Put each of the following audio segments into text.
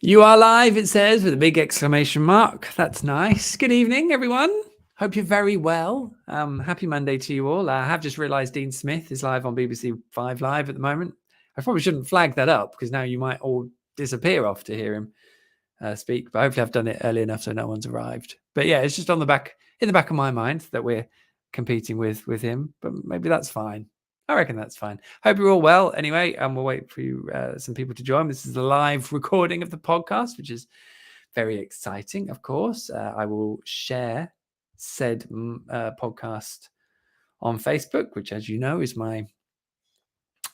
You are live, it says, with a big exclamation mark. That's nice. Good evening, everyone. Hope you're very well. Happy Monday to you all. I have just realised Dean Smith is live on BBC 5 Live at the moment. I probably shouldn't flag that up because now you might all disappear off to hear him speak. But hopefully I've done it early enough so no one's arrived. But yeah, it's just in the back of my mind that we're competing with him. But maybe that's fine. I reckon that's fine. Hope you're all well. Anyway, we'll wait for you, some people to join. This is a live recording of the podcast, which is very exciting, of course. I will share said podcast on Facebook, which, as you know, is my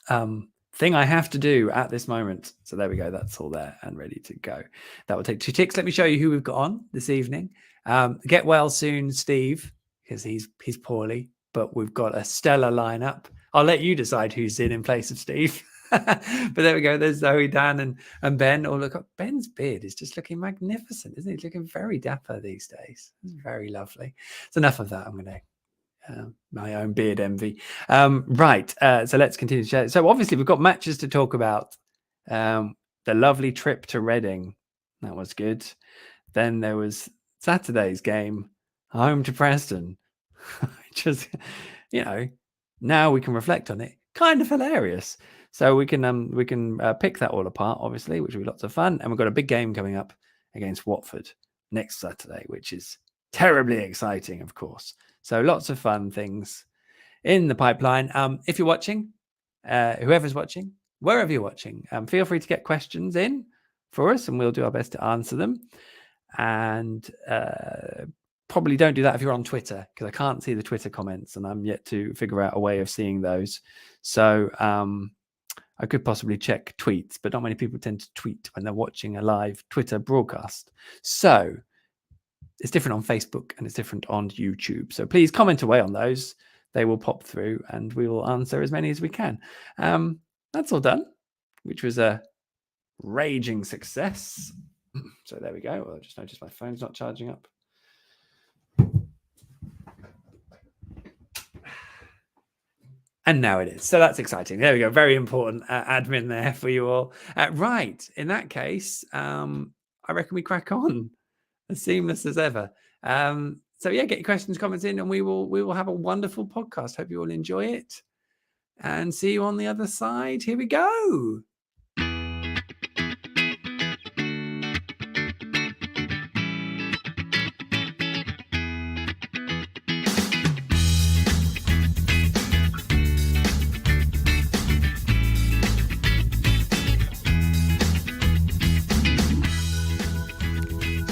thing I have to do at this moment. So there we go. That's all there and ready to go. That will take 2 ticks. Let me show you who we've got on this evening. Get well soon, Steve, because he's poorly, but we've got a stellar lineup. I'll let you decide who's in place of Steve. But there we go. There's Zoe, Dan, and Ben. Oh, look, Ben's beard is just looking magnificent, isn't he? He's looking very dapper these days. It's very lovely. So enough of that. I'm going to my own beard envy. Right. So let's continue to share. So obviously we've got matches to talk about. The lovely trip to Reading. That was good. Then there was Saturday's game, home to Preston. Just, now we can reflect on it. Kind of hilarious. So we can pick that all apart, obviously, which will be lots of fun. And we've got a big game coming up against Watford next Saturday, which is terribly exciting, of course. So lots of fun things in the pipeline. If you're watching, whoever's watching, wherever you're watching, feel free to get questions in for us, and we'll do our best to answer them. And probably don't do that if you're on Twitter, because I can't see the Twitter comments and I'm yet to figure out a way of seeing those. So I could possibly check tweets, but not many people tend to tweet when they're watching a live Twitter broadcast. So it's different on Facebook and it's different on YouTube. So please comment away on those. They will pop through and we will answer as many as we can. That's all done, which was a raging success. So there we go. Well, I just noticed my phone's not charging up. And now it is. So that's exciting. There we go. Very important admin there for you all. Right. In that case, I reckon we crack on as seamless as ever. So yeah, get your questions, comments in, and we will have a wonderful podcast. Hope you all enjoy it. And see you on the other side. Here we go.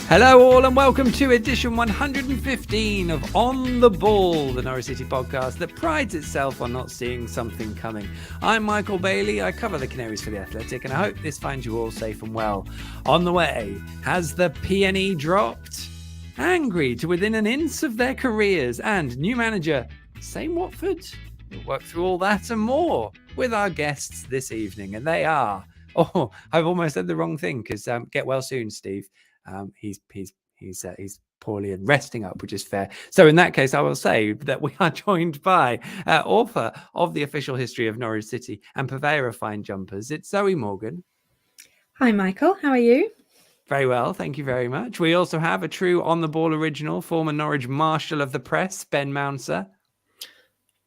Hello all and welcome to edition 115 of On the Ball, the Norwich City podcast that prides itself on not seeing something coming. I'm Michael Bailey, I cover the Canaries for The Athletic, and I hope this finds you all safe and well. On the way, has the PNE dropped? Angry to within an inch of their careers, and new manager, same Watford? We'll work through all that and more with our guests this evening, and they are... Oh, I've almost said the wrong thing, because get well soon, Steve. He's poorly and resting up, which is fair. So in that case, I will say that we are joined by author of The Official History of Norwich City and purveyor of fine jumpers. It's Zoe Morgan. Hi, Michael. How are you? Very well. Thank you very much. We also have a true On the Ball original, former Norwich Marshal of the Press, Ben Mouncer.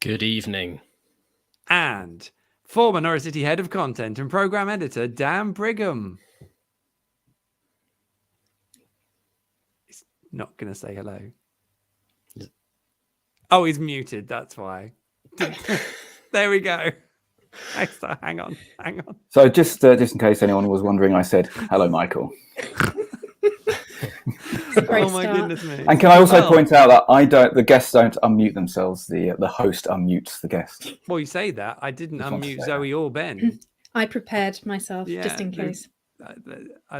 Good evening. And former Norwich City Head of Content and Programme Editor, Dan Brigham. Not going to say hello. Oh, he's muted. That's why. There we go. Hang on. So just in case anyone was wondering, I said, hello, Michael. Oh my goodness me. And can I also point out that the guests don't unmute themselves. The host unmutes the guest. Well, you say that. I didn't unmute Zoe or Ben. I prepared myself just in case. I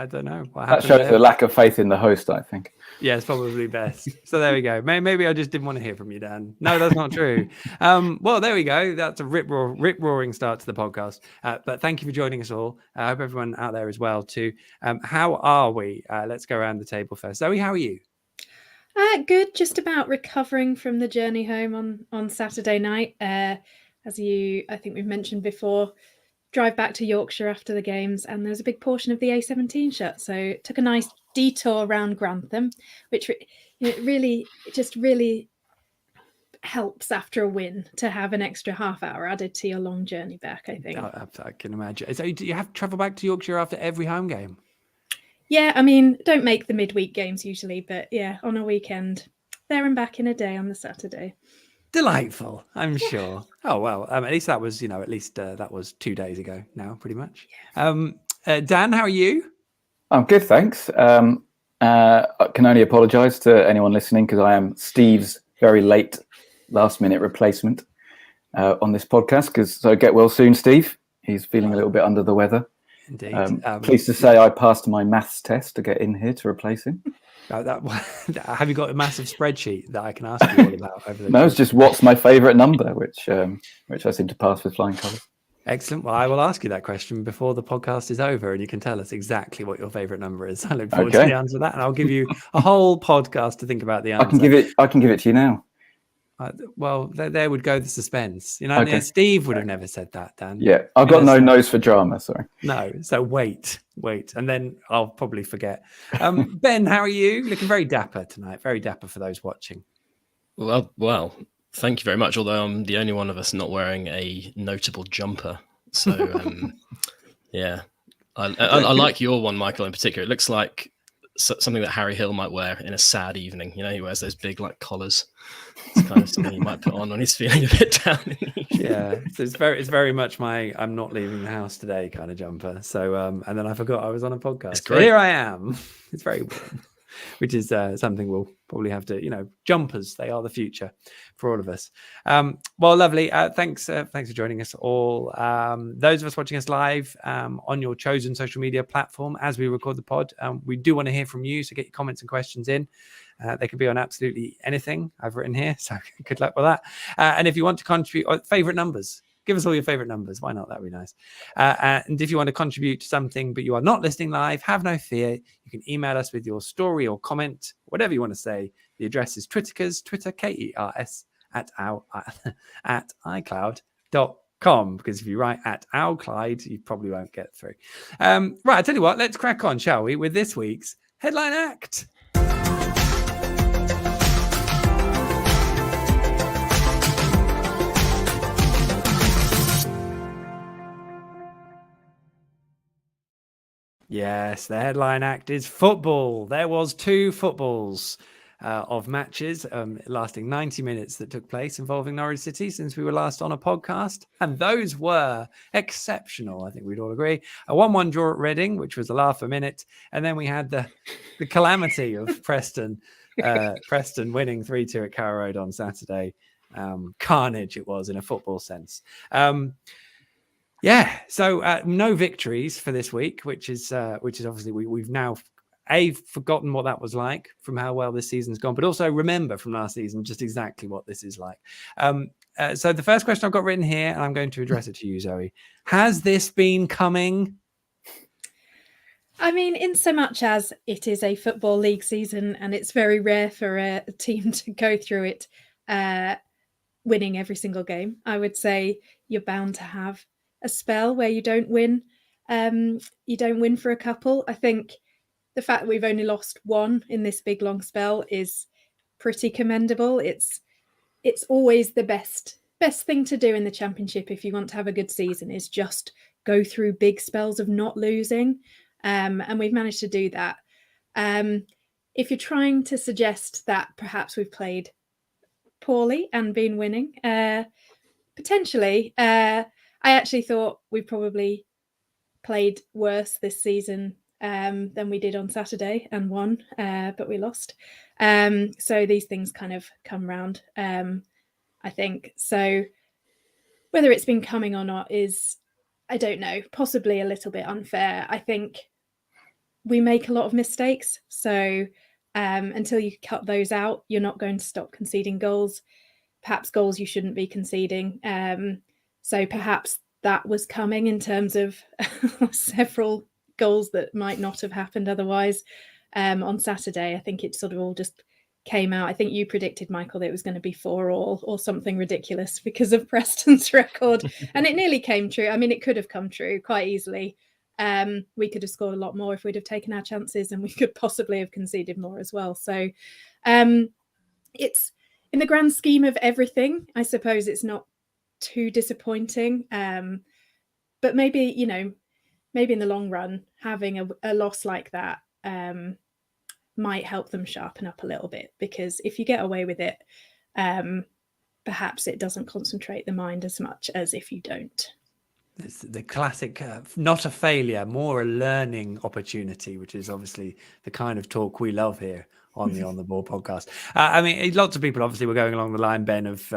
don't know. That shows the lack of faith in the host, I think. Yeah, it's probably best. So there we go. Maybe I just didn't want to hear from you, Dan. No, that's not true. Well, there we go. That's a rip-roaring start to the podcast. But thank you for joining us all. I hope everyone out there as well too. How are we? Let's go around the table first. Zoe, how are you? Good. Just about recovering from the journey home on Saturday night. As I think we've mentioned before, drive back to Yorkshire after the games, and there was a big portion of the A17 shut. So took a nice detour around Grantham, which really helps after a win to have an extra half hour added to your long journey back, I think. I can imagine. So do you have to travel back to Yorkshire after every home game? Yeah, I mean, don't make the midweek games usually, but yeah, on a weekend, there and back in a day on the Saturday. Delightful, I'm sure. Oh well, at least that was, that was 2 days ago now, pretty much. Yeah. Dan, how are you? I'm good, thanks. I can only apologise to anyone listening because I am Steve's very late, last-minute replacement on this podcast. So get well soon, Steve. He's feeling a little bit under the weather. Indeed. Pleased to say I passed my maths test to get in here to replace him. Have you got a massive spreadsheet that I can ask you all about? No, it's just what's my favourite number, which I seem to pass with flying colours. Excellent. Well, I will ask you that question before the podcast is over, and you can tell us exactly what your favourite number is. I look forward to the answer to that, and I'll give you a whole podcast to think about the answer. I can give it to you now. Well, there would go the suspense. Okay. Steve would have never said that, Dan. Yeah, I've got no nose for drama, sorry. No, so wait, and then I'll probably forget. Ben, how are you? Looking very dapper tonight, very dapper for those watching. Well, thank you very much, although I'm the only one of us not wearing a notable jumper. So, yeah. I like your one, Michael, in particular. It looks like something that Harry Hill might wear in a sad evening. He wears those big collars. It's kind of something he might put on when he's feeling a bit down. Yeah, so it's very much my I'm not leaving the house today kind of jumper. So and then I forgot I was on a podcast. But here I am. It's very warm, which is something we'll probably have to, jumpers, they are the future for all of us. Well, lovely. Thanks for joining us all. Those of us watching us live on your chosen social media platform as we record the pod, we do want to hear from you, so get your comments and questions in. They could be on absolutely anything I've written here, so good luck with that. And if you want to contribute, favorite numbers, give us all your favorite numbers. Why not? That'd be nice. And if you want to contribute to something, but you are not listening live, have no fear. You can email us with your story or comment, whatever you want to say. The address is Twitterkers, Twitter, KERS, at iCloud.com. Because if you write at @owlclyde, you probably won't get through. Right, I tell you what, let's crack on, shall we, with this week's Headline Act. Yes, the headline act is football. There was 2 footballs of matches lasting 90 minutes that took place involving Norwich City since we were last on a podcast. And those were exceptional, I think we'd all agree. A 1-1 draw at Reading, which was a laugh a minute. And then we had the calamity of Preston winning 3-2 at Carrow Road on Saturday. Carnage it was in a football sense. Yeah, so no victories for this week, which is obviously we've now forgotten what that was like from how well this season's gone, but also remember from last season just exactly what this is like. So the first question I've got written here, and I'm going to address it to you, Zoe. Has this been coming? I mean, in so much as it is a football league season, and it's very rare for a team to go through it winning every single game, I would say you're bound to have a spell where you don't win. You don't win for a couple. I think the fact that we've only lost 1 in this big long spell is pretty commendable. It's always the best thing to do in the Championship if you want to have a good season, is just go through big spells of not losing. And we've managed to do that. If you're trying to suggest that perhaps we've played poorly and been winning, potentially, I actually thought we probably played worse this season than we did on Saturday and won, but we lost. So these things kind of come round, I think. So whether it's been coming or not is, I don't know, possibly a little bit unfair. I think we make a lot of mistakes. So until you cut those out, you're not going to stop conceding goals, perhaps goals you shouldn't be conceding. So perhaps that was coming in terms of several goals that might not have happened otherwise on Saturday. I think it sort of all just came out. I think you predicted, Michael, that it was going to be 4-4 or something ridiculous because of Preston's record. And it nearly came true. I mean, it could have come true quite easily. We could have scored a lot more if we'd have taken our chances, and we could possibly have conceded more as well. So it's, in the grand scheme of everything, I suppose it's not too disappointing. But maybe, maybe in the long run, having a loss like that might help them sharpen up a little bit, because if you get away with it, perhaps it doesn't concentrate the mind as much as if you don't. It's the classic, not a failure, more a learning opportunity, which is obviously the kind of talk we love here on the On the Ball podcast. I mean, lots of people obviously were going along the line, Ben, of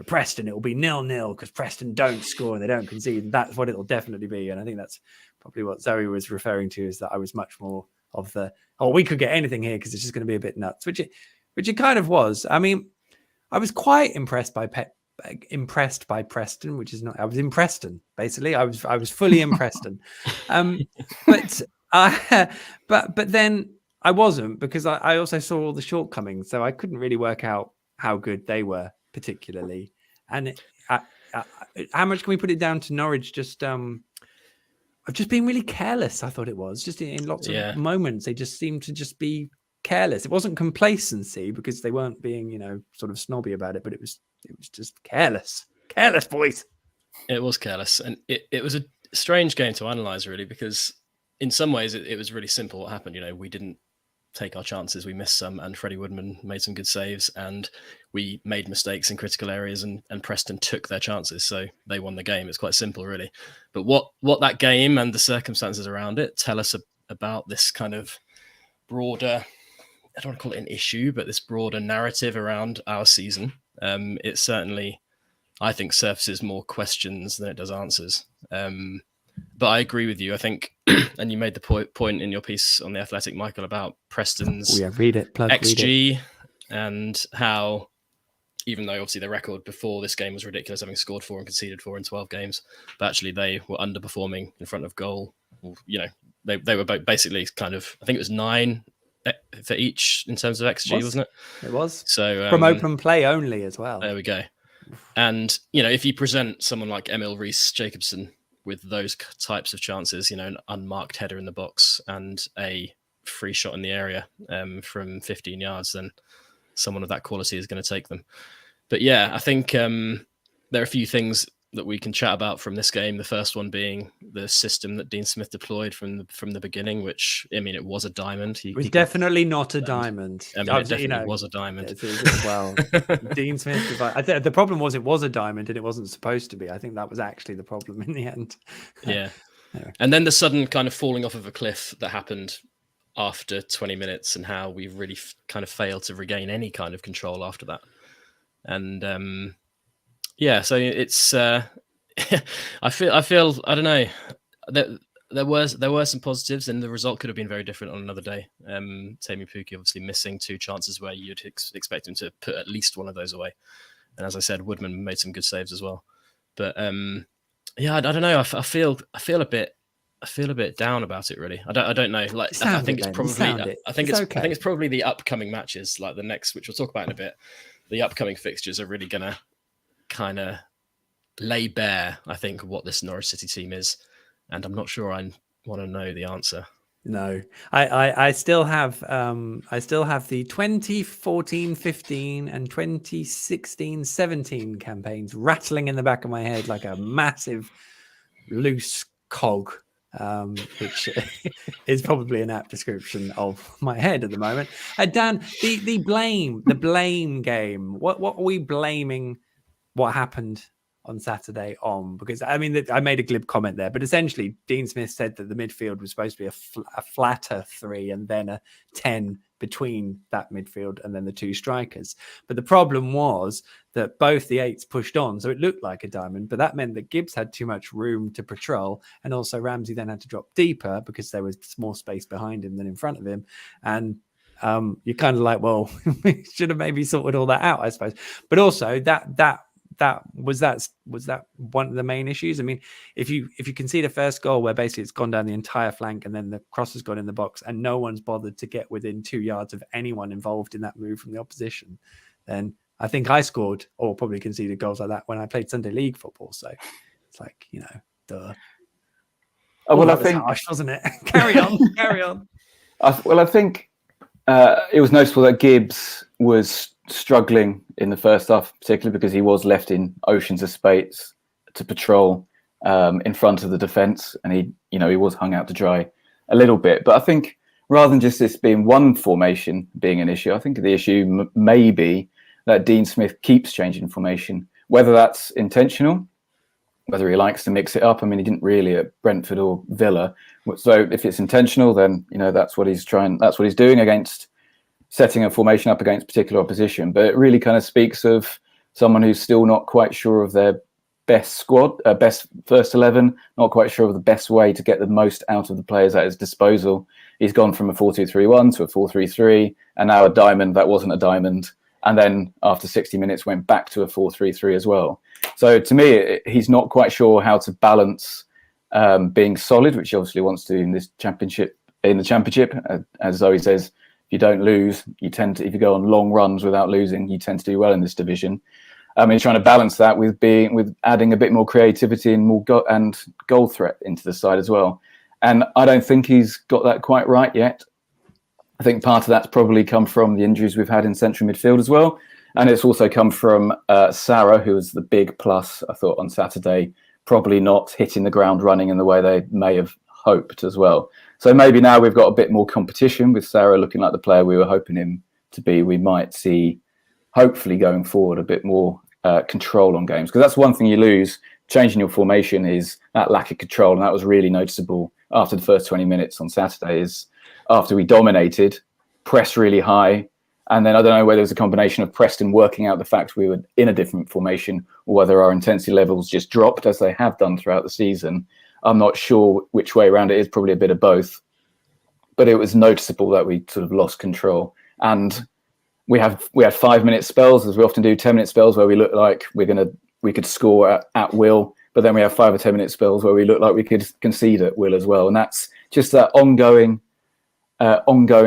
Preston, it will be 0-0 because Preston don't score and they don't concede. And that's what it'll definitely be. And I think that's probably what Zoe was referring to, is that I was much more of the, we could get anything here because it's just going to be a bit nuts, which it kind of was. I mean, I was quite impressed by Preston, which is not, I was in Preston, basically. I was fully in Preston. But then I wasn't, because I also saw all the shortcomings, so I couldn't really work out how good they were particularly. And how much can we put it down to Norwich just being really careless? I thought it was just in lots of moments they just seemed to just be careless. It wasn't complacency, because they weren't being sort of snobby about it, but it was just careless boys. It was careless, and it was a strange game to analyze, really, because in some ways it was really simple what happened. We didn't take our chances, we missed some, and Freddie Woodman made some good saves, and we made mistakes in critical areas, and Preston took their chances, so they won the game. It's quite simple, really. But what that game and the circumstances around it tell us about this kind of broader, I don't want to call it an issue, but this broader narrative around our season. It certainly, I think, surfaces more questions than it does answers. But I agree with you, I think, and you made the point in your piece on The Athletic, Michael, about Preston's read it. XG, and how, even though obviously the record before this game was ridiculous, having scored 4 and conceded 4 in 12 games, but actually they were underperforming in front of goal. They were basically kind of, I think it was 9 for each in terms of XG, wasn't it? It was. So from open play only as well. There we go. And if you present someone like Emil Rees-Jacobson with those types of chances, an unmarked header in the box and a free shot in the area from 15 yards, then someone of that quality is going to take them. But yeah, I think there are a few things that we can chat about from this game. The first one being the system that Dean Smith deployed from the beginning, which, I mean, it was a diamond. It was definitely not a diamond. I mean, it definitely was a diamond. Well, Dean Smith was like, the problem was it was a diamond and it wasn't supposed to be. I think that was actually the problem in the end. Yeah. Anyway. And then the sudden kind of falling off of a cliff that happened after 20 minutes, and how we really kind of failed to regain any kind of control after that. And yeah, so it's I feel I don't know, there were some positives, and the result could have been very different on another day. Tammy Pukki obviously missing 2 chances where you'd expect him to put at least one of those away, and as I said, Woodman made some good saves as well. But yeah, I don't know, I feel a bit down about it, really. I don't know. Like, I think it's probably I think it's probably the upcoming matches, like the next, which we'll talk about in a bit. The upcoming fixtures are really gonna kind of lay bare, I think, what this Norwich City team is, and I'm not sure I want to know the answer. No, I still have the 2014-15 and 2016-17 campaigns rattling in the back of my head like a massive loose cog, which is probably an apt description of my head at the moment. Dan, the blame game. What are we blaming what happened on Saturday on? Because I mean, I made a glib comment there, but essentially Dean Smith said that the midfield was supposed to be a flatter 3 and then a 10 between that midfield and then the 2 strikers. But the problem was that both the 8s pushed on, so it looked like a diamond, but that meant that Gibbs had too much room to patrol, and also Ramsey then had to drop deeper because there was more space behind him than in front of him. And you're kind of like, well, we should have maybe sorted all that out, I suppose. But also that that was one of the main issues? I mean, if you concede a first goal where basically it's gone down the entire flank and then the cross has gone in the box and no one's bothered to get within 2 yards of anyone involved in that move from the opposition, then I think I scored or probably conceded goals like that when I played Sunday League football. So it's like, duh. Oh, well, that I was think harsh, wasn't it? Carry on. I think it was noticeable that Gibbs was struggling in the first half, particularly because he was left in oceans of space to patrol in front of the defence, and he was hung out to dry a little bit. But I think rather than just this being one formation being an issue, I think the issue may be that Dean Smith keeps changing formation, whether that's intentional, whether he likes to mix it up. I mean, he didn't really at Brentford or Villa. So if it's intentional, then that's what he's trying. That's what he's doing against setting a formation up against particular opposition. But it really kind of speaks of someone who's still not quite sure of their best squad, best first 11, not quite sure of the best way to get the most out of the players at his disposal. He's gone from a 4-2-3-1 to a 4-3-3, and now a diamond that wasn't a diamond. And then after 60 minutes went back to a 4-3-3 as well. So to me, he's not quite sure how to balance being solid, which he obviously wants to in the championship. As Zoe says, if you don't lose, if you go on long runs without losing, you tend to do well in this division. He's trying to balance that with adding a bit more creativity and more goal threat into the side as well. And I don't think he's got that quite right yet. I think part of that's probably come from the injuries we've had in central midfield as well. And it's also come from Sarah, who was the big plus, I thought, on Saturday, probably not hitting the ground running in the way they may have hoped as well. So maybe now we've got a bit more competition with Sarah looking like the player we were hoping him to be. We might see, hopefully going forward, a bit more control on games. Because that's one thing you lose, changing your formation, is that lack of control. And that was really noticeable after the first 20 minutes on Saturday, is after we dominated, pressed really high. And then I don't know whether it was a combination of Preston working out the fact we were in a different formation or whether our intensity levels just dropped as they have done throughout the season. I'm not sure which way around it is, probably a bit of both. But it was noticeable that we sort of lost control. And we had 5-minute spells, as we often do, 10-minute spells where we look like we could score at will. But then we have 5 or 10-minute spells where we look like we could concede at will as well. And that's just that ongoing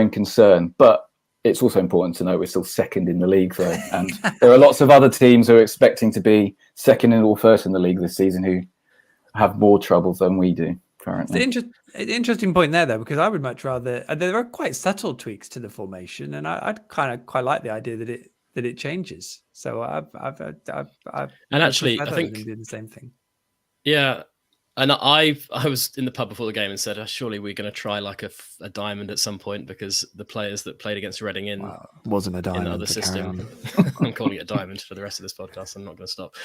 concern. But it's also important to know we're still second in the league, though. And there are lots of other teams who are expecting to be second or first in the league this season who have more trouble than we do currently. It's an interesting point there, though, because I would much rather. There are quite subtle tweaks to the formation, and I'd kind of quite like the idea that it changes. So I've and actually, I think do the same thing. Yeah. And I was in the pub before the game and said, surely we're going to try like a diamond at some point, because the players that played against Reading wasn't a diamond. In the other system, I'm calling it a diamond for the rest of this podcast. I'm not going to stop.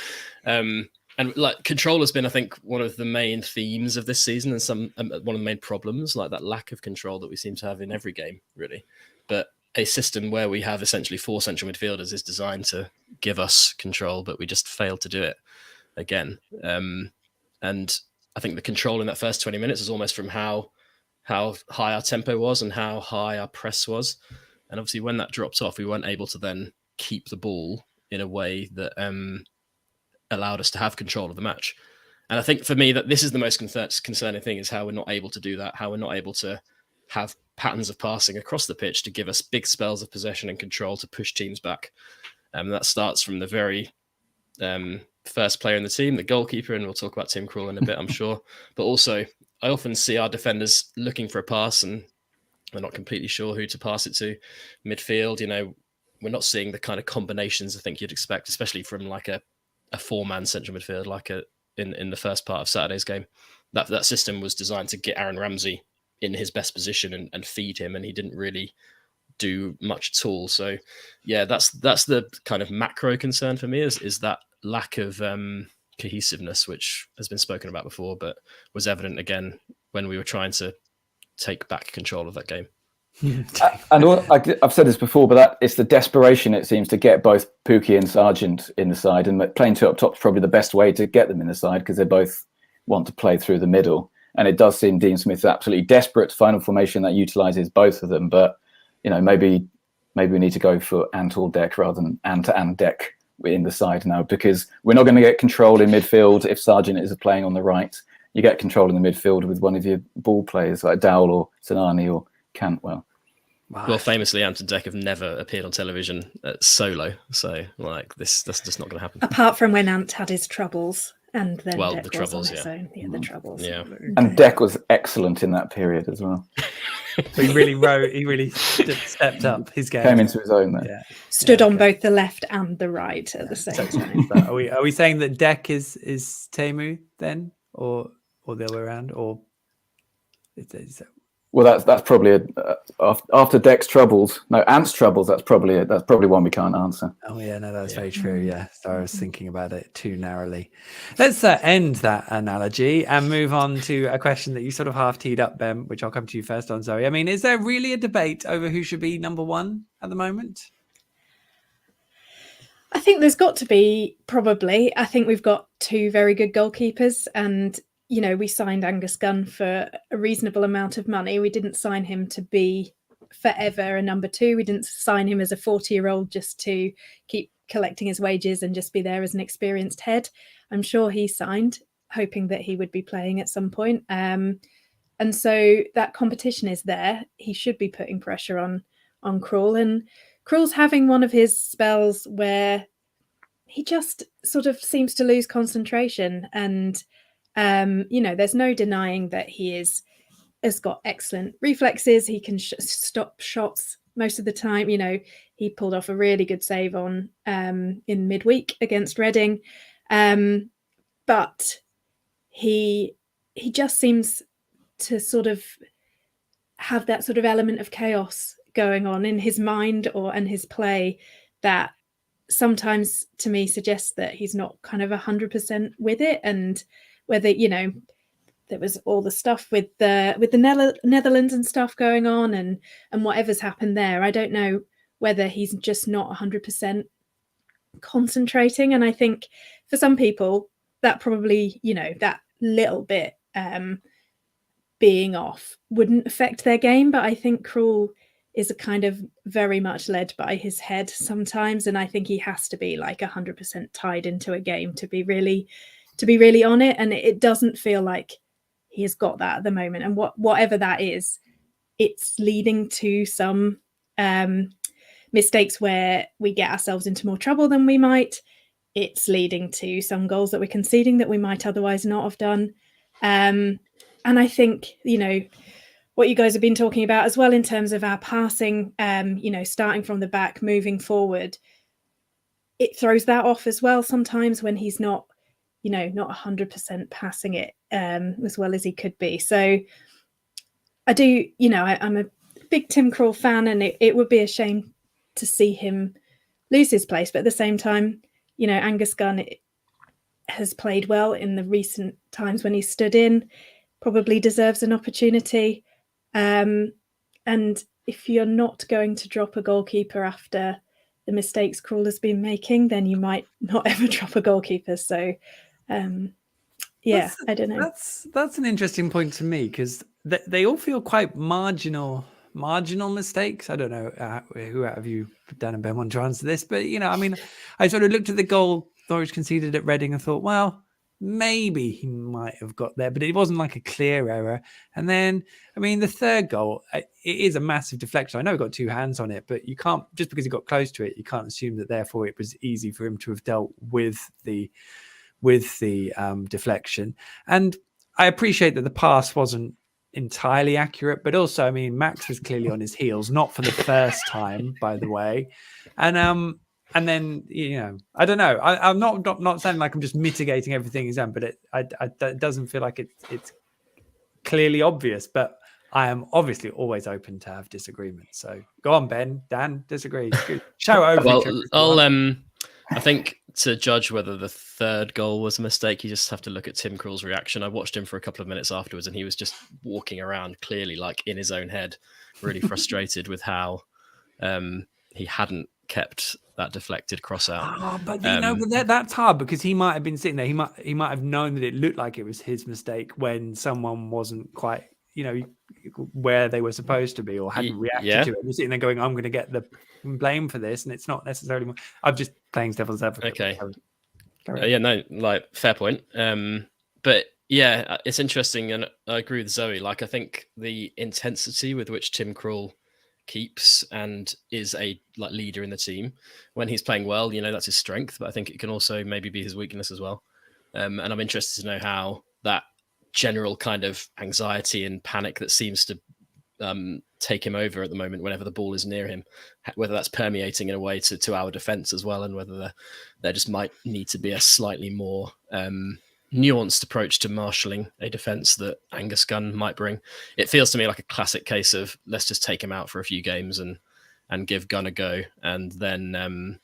And like control has been, I think, one of the main themes of this season, and one of the main problems, like that lack of control that we seem to have in every game, really. But a system where we have essentially 4 central midfielders is designed to give us control, but we just failed to do it again. And I think the control in that first 20 minutes is almost from how high our tempo was and how high our press was. And obviously when that dropped off, we weren't able to then keep the ball in a way that allowed us to have control of the match. And I think for me that this is the most concerning thing, is how we're not able to do that, how we're not able to have patterns of passing across the pitch to give us big spells of possession and control to push teams back. That starts from the very first player in the team, the goalkeeper, and we'll talk about Tim Krul in a bit, I'm sure. But also, I often see our defenders looking for a pass and they're not completely sure who to pass it to. Midfield, we're not seeing the kind of combinations I think you'd expect, especially from like a 4-man central midfield, like in the first part of Saturday's game. That system was designed to get Aaron Ramsey in his best position and feed him, and he didn't really do much at all. So yeah, that's the kind of macro concern for me, is that lack of cohesiveness, which has been spoken about before, but was evident again when we were trying to take back control of that game. And I've said this before, but it's the desperation, it seems, to get both Pookie and Sargent in the side, and playing 2 up top is probably the best way to get them in the side, because they both want to play through the middle. And it does seem Dean Smith's absolutely desperate to find a formation that utilises both of them. But maybe we need to go for Ant or Deck rather than Ant and Deck in the side now, because we're not going to get control in midfield if Sargent is playing on the right. You get control in the midfield with one of your ball players like Dowell or Sinani or Cantwell. Wow. Well, famously, Ant and Dec have never appeared on television solo, so like that's just not going to happen. Apart from when Ant had his troubles, and then Well, Dec the was troubles, on his own. Yeah, the troubles. Yeah. And Dec was excellent in that period as well. He really stepped up his game. Came into his own there. Yeah. Stood on okay. both the left and the right at the same time. So are we saying that Dec is Teemu then, or the other way around, or is Well, that's probably after Dec's troubles. No, Ant's troubles. That's probably one we can't answer. Oh yeah, no, that's very true. Yeah, so I was thinking about it too narrowly. Let's end that analogy and move on to a question that you sort of half teed up, Ben, which I'll come to you first on, Zoe. I mean, is there really a debate over who should be number one at the moment? I think there's got to be, probably. I think we've got two very good goalkeepers, and we signed Angus Gunn for a reasonable amount of money. We didn't sign him to be forever a number two. We didn't sign him as a 40-year-old just to keep collecting his wages and just be there as an experienced head. I'm sure he signed hoping that he would be playing at some point. And so that competition is there. He should be putting pressure on Krul. And Krul's having one of his spells where he just sort of seems to lose concentration. And there's no denying that he has got excellent reflexes. He can stop shots most of the time. He pulled off a really good save on in midweek against Reading, but he just seems to sort of have that sort of element of chaos going on in his mind and his play that sometimes to me suggests that he's not kind of 100% with it. And whether there was all the stuff with the Netherlands and stuff going on and whatever's happened there, I don't know whether he's just not 100% concentrating. And I think for some people that probably that little bit being off wouldn't affect their game, but I think Krul is a kind of very much led by his head sometimes, and I think he has to be like 100% tied into a game to be really on it, and it doesn't feel like he has got that at the moment. And whatever that is, it's leading to some mistakes where we get ourselves into more trouble than we might. It's leading to some goals that we're conceding that we might otherwise not have done. And I think, what you guys have been talking about as well in terms of our passing, starting from the back, moving forward, it throws that off as well sometimes when he's not 100% passing it as well as he could be. So I do, I'm a big Tim Krul fan, and it would be a shame to see him lose his place. But at the same time, Angus Gunn has played well in the recent times when he stood in, probably deserves an opportunity. And if you're not going to drop a goalkeeper after the mistakes Krul has been making, then you might not ever drop a goalkeeper. So, I don't know. That's an interesting point to me, because they all feel quite marginal mistakes. I don't know who out of you, Dan and Ben, want to answer this, but I sort of looked at the goal Norwich conceded at Reading and thought, well, maybe he might have got there, but it wasn't like a clear error. And then, the third goal, it is a massive deflection. I know he got two hands on it, but you can't, just because he got close to it, you can't assume that therefore it was easy for him to have dealt with the deflection. And I appreciate that the pass wasn't entirely accurate, but also, Max was clearly on his heels, not for the first time, by the way. And then, I don't know. I'm not saying like I'm just mitigating everything he's done, but it doesn't feel like it's clearly obvious. But I am obviously always open to have disagreements. So go on, Ben. Dan, disagree. Show over. Well, I think to judge whether the third goal was a mistake, you just have to look at Tim Krul's reaction. I watched him for a couple of minutes afterwards, and he was just walking around clearly like in his own head, really frustrated with how he hadn't kept that deflected cross out. But that's hard, because he might have been sitting there. He might have known that it looked like it was his mistake when someone wasn't quite. where they were supposed to be or hadn't reacted to it. You're sitting there going, I'm going to get the blame for this, and it's not necessarily. I'm just playing devil's advocate. Okay. Yeah, no, like fair point. But yeah, it's interesting, and I agree with Zoe. Like, I think the intensity with which Tim Krul keeps and is a leader in the team when he's playing well, that's his strength. But I think it can also maybe be his weakness as well. And I'm interested to know how that general kind of anxiety and panic that seems to take him over at the moment whenever the ball is near him, whether that's permeating in a way to our defence as well, and whether there just might need to be a slightly more nuanced approach to marshalling a defence that Angus Gunn might bring. It feels to me like a classic case of let's just take him out for a few games and give Gunn a go, and then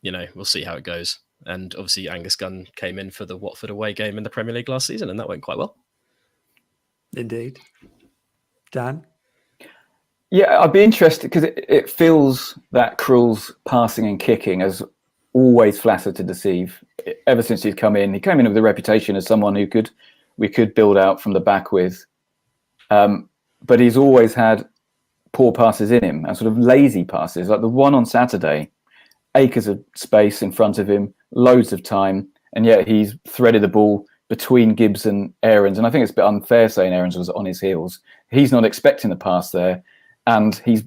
we'll see how it goes. And obviously Angus Gunn came in for the Watford away game in the Premier League last season, and that went quite well. Indeed. Dan? Yeah, I'd be interested because it feels that Krul's passing and kicking has always flattered to deceive. Ever since he's come in, he came in with a reputation as someone we could build out from the back with. But he's always had poor passes in him and sort of lazy passes, like the one on Saturday, acres of space in front of him, loads of time, and yet he's threaded the ball between Gibbs and Aarons. And I think it's a bit unfair saying Aarons was on his heels. He's not expecting the pass there, and he's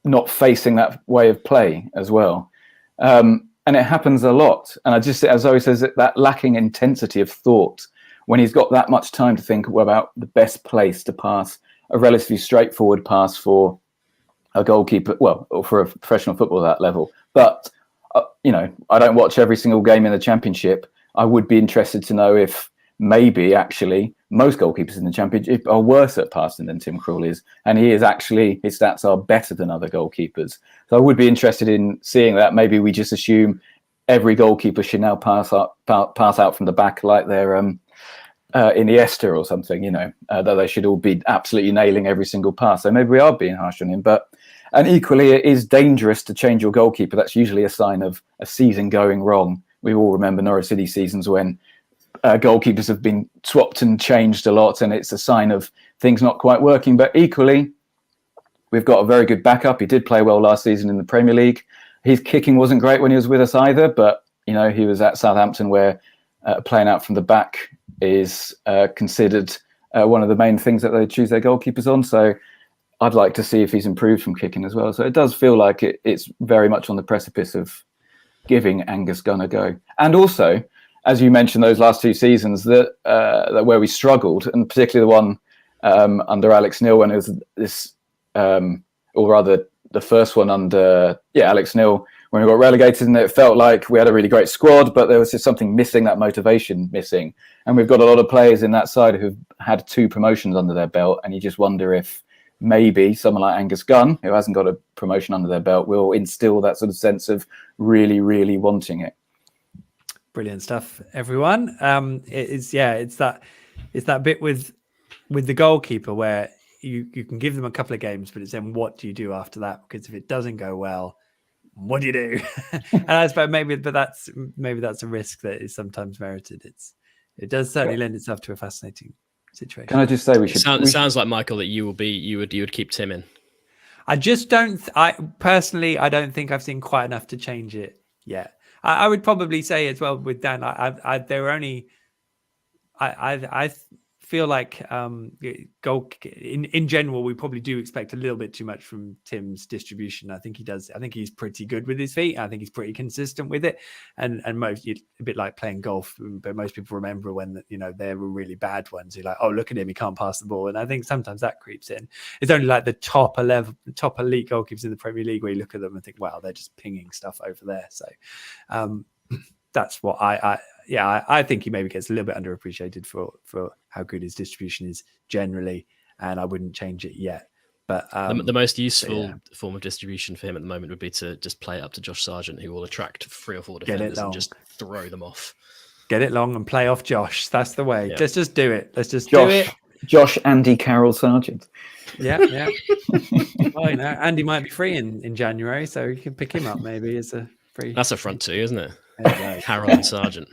not facing that way of play as well. And it happens a lot. And I just, as Zoe says, that lacking intensity of thought, when he's got that much time to think about the best place to pass a relatively straightforward pass for a goalkeeper, well, or for a professional football at that level. But, I don't watch every single game in the Championship. I would be interested to know if maybe actually most goalkeepers in the Championship are worse at passing than Tim Krul is. And his stats are better than other goalkeepers. So I would be interested in seeing that. Maybe we just assume every goalkeeper should now pass out from the back like they're Iniesta or something, that they should all be absolutely nailing every single pass. So maybe we are being harsh on him. And equally, it is dangerous to change your goalkeeper. That's usually a sign of a season going wrong. We all remember Norwich City seasons when goalkeepers have been swapped and changed a lot, and it's a sign of things not quite working. But equally, we've got a very good backup. He did play well last season in the Premier League. His kicking wasn't great when he was with us either, but he was at Southampton, where playing out from the back is considered one of the main things that they choose their goalkeepers on. So I'd like to see if he's improved from kicking as well. So it does feel like it's very much on the precipice of giving Angus Gunn a go. And also, as you mentioned, those last two seasons that where we struggled, and particularly the one under Alex Neil, when it was this, or rather the first one under Alex Neil, when we got relegated, and it felt like we had a really great squad, but there was just something missing, that motivation missing. And we've got a lot of players in that side who've had 2 promotions under their belt, and you just wonder if maybe someone like Angus Gunn, who hasn't got a promotion under their belt, will instill that sort of sense of really, really wanting it. Brilliant stuff, everyone. It's that bit with the goalkeeper where you can give them a couple of games, but it's then what do you do after that? Because if it doesn't go well, what do you do? And I suppose maybe that's a risk that is sometimes merited. It does certainly lend itself to a fascinating situation. Can I just say it sounds like, Michael, that you would keep Tim in. I just don't. I personally don't think I've seen quite enough to change it yet. I would probably say as well with Dan. There were only. I feel like goal in general, we probably do expect a little bit too much from Tim's distribution. I think he does. I think he's pretty good with his feet. I think he's pretty consistent with it. And most, a bit like playing golf, but most people remember when there were really bad ones. You're like, oh, look at him, he can't pass the ball. And I think sometimes that creeps in. It's only like the top elite goalkeepers in the Premier League where you look at them and think, wow, they're just pinging stuff over there. So that's what I think he maybe gets a little bit underappreciated for how good his distribution is generally, and I wouldn't change it yet. But the most useful form of distribution for him at the moment would be to just play it up to Josh Sargent, who will attract 3 or 4 defenders and just throw them off. Get it long and play off Josh. That's the way. Yeah. Let's just do it. Do it. Josh, Andy, Carroll, Sargent. Yeah. Well, Andy might be free in January, so you can pick him up maybe as a free. That's a front 2, isn't it? There you go. Carroll and Sargent.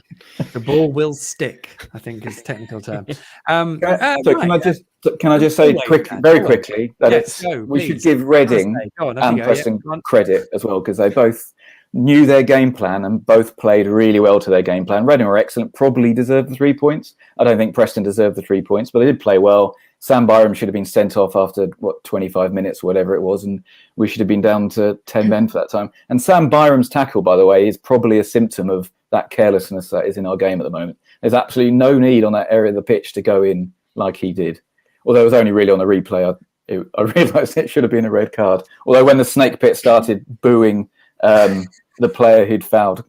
The ball will stick, I think is the technical term. Can I just say very quickly that we should give Reading and Preston credit as well, because they both knew their game plan and both played really well to their game plan. Reading were excellent, probably deserved the 3 points. I don't think Preston deserved the 3 points, but they did play well. Sam Byram should have been sent off after 25 minutes, whatever it was, and we should have been down to 10 men for that time. And Sam Byram's tackle, by the way, is probably a symptom of that carelessness that is in our game at the moment. There's absolutely no need on that area of the pitch to go in like he did. Although it was only really on the replay, I realised it should have been a red card. Although when the Snake Pit started booing the player who'd fouled,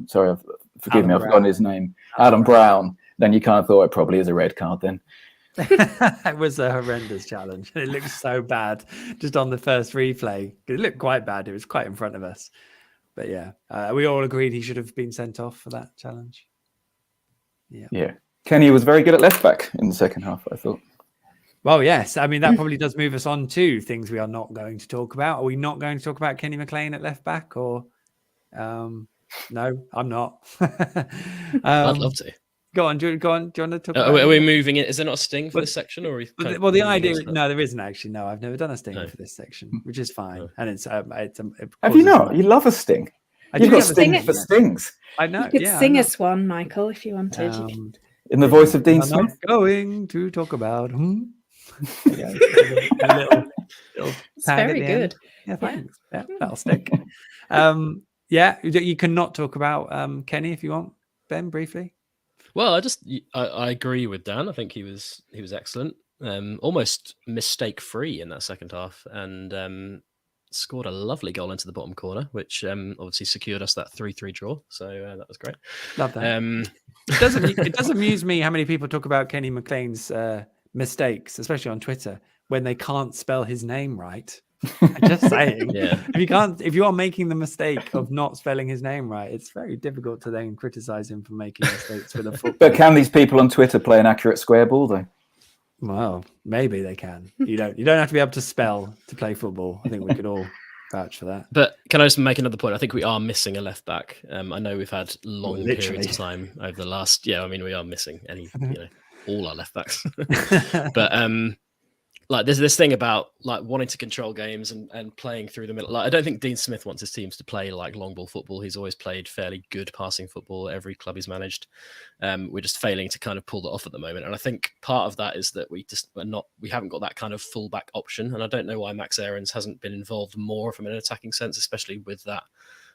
forgive me, I've forgotten his name, Adam Brown, then you kind of thought it probably is a red card then. It was a horrendous challenge. It looked so bad just on the first replay. It looked quite bad. It was quite in front of us. But yeah, we all agreed he should have been sent off for that challenge. Yeah. Kenny was very good at left back in the second half, I thought. Well, yes. I mean, that probably does move us on to things we are not going to talk about. Are we not going to talk about Kenny McLean at left back? Or no, I'm not. I'd love to. Go on. Do you want to talk about Are we moving it? Is there not a sting for this section? Or the idea... No, there isn't actually. No, I've never done a sting for this section, which is fine. No. And it's have you not? You love a sting. You've got sting for stings. I know. You could sing us one, Michael, if you wanted. In the voice of Dean Smith. Going to talk about... little it's very good. Yeah, thanks. Yeah, that'll stick. You cannot talk about Kenny if you want, Ben, briefly. Well, I agree with Dan. I think he was excellent, almost mistake free in that second half, and scored a lovely goal into the bottom corner, which obviously secured us that 3-3 draw. So that was great. Love that. It does amuse me how many people talk about Kenny McLean's mistakes, especially on Twitter, when they can't spell his name right. I'm just saying, if you are making the mistake of not spelling his name right, it's very difficult to then criticize him for making mistakes with a football. But can these people on Twitter play an accurate square ball though? Well, maybe they can. You don't have to be able to spell to play football. I think we could all vouch for that. But can I just make another point? I think we are missing a left back. I know we've had long periods of time over the last. Yeah, I mean we are missing all our left backs. But like there's this thing about like wanting to control games and playing through the middle. Like I don't think Dean Smith wants his teams to play like long ball football. He's always played fairly good passing football at every club he's managed. We're just failing to kind of pull that off at the moment. And I think part of that is that we haven't got that kind of fullback option. And I don't know why Max Aarons hasn't been involved more from an attacking sense, especially with that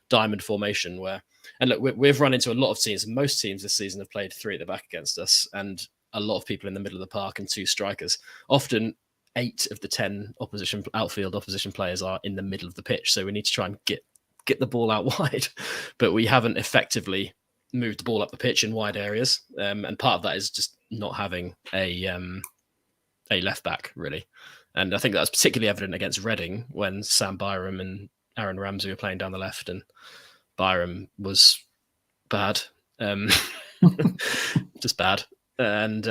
diamond formation where, and look, we've run into a lot of teams. Most teams this season have played 3 at the back against us and a lot of people in the middle of the park and 2 strikers. Often 8 of the 10 outfield opposition players are in the middle of the pitch. So we need to try and get the ball out wide, but we haven't effectively moved the ball up the pitch in wide areas. And part of that is just not having a left back really. And I think that was particularly evident against Reading when Sam Byram and Aaron Ramsey were playing down the left and Byram was bad. Just bad. And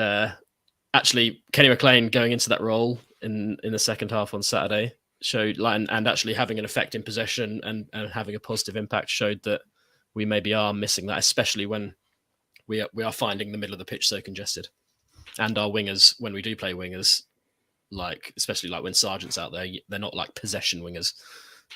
actually Kenny McLean going into that role in the second half on Saturday showed and actually having an effect in possession and having a positive impact showed that we maybe are missing that, especially when we are finding the middle of the pitch so congested. And our wingers, when we do play wingers, like especially like when Sargent's out there, they're not like possession wingers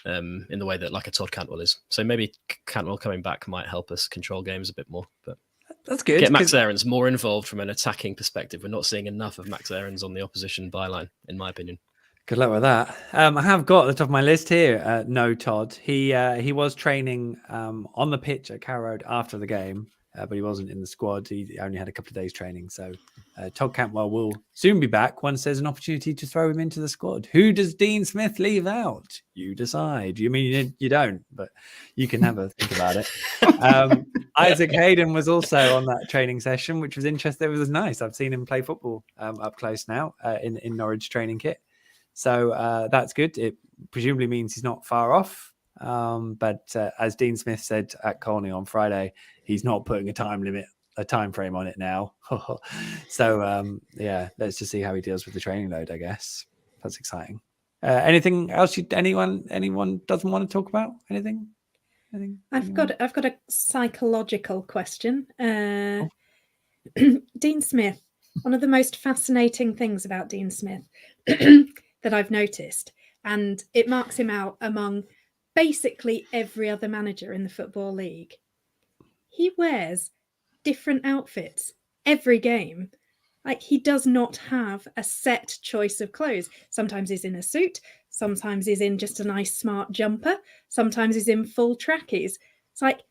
in the way that like a Todd Cantwell is. So maybe Cantwell coming back might help us control games a bit more. But that's good. Get Max Aarons more involved from an attacking perspective. We're not seeing enough of Max Aarons on the opposition byline, in my opinion. Good luck with that. I have got at the top of my list here, no Todd. He was training on the pitch at Carrow Road after the game, but he wasn't in the squad. He only had a couple of days training. So Todd Cantwell will soon be back once there's an opportunity to throw him into the squad. Who does Dean Smith leave out? You decide. You mean you don't, but you can have a think about it. Isaac Hayden was also on that training session, which was interesting. It was nice. I've seen him play football up close now in Norwich training kit. So that's good. It presumably means he's not far off. But as Dean Smith said at Colney on Friday, he's not putting a time frame on it now. So let's just see how he deals with the training load, I guess. That's exciting. Anything else anyone doesn't want to talk about? Anything? Anything? I've got a psychological question. Dean Smith. One of the most fascinating things about Dean Smith that I've noticed, and it marks him out among basically every other manager in the Football League. He wears different outfits every game. Like, he does not have a set choice of clothes. Sometimes he's in a suit, sometimes he's in just a nice smart jumper, sometimes he's in full trackies. It's like,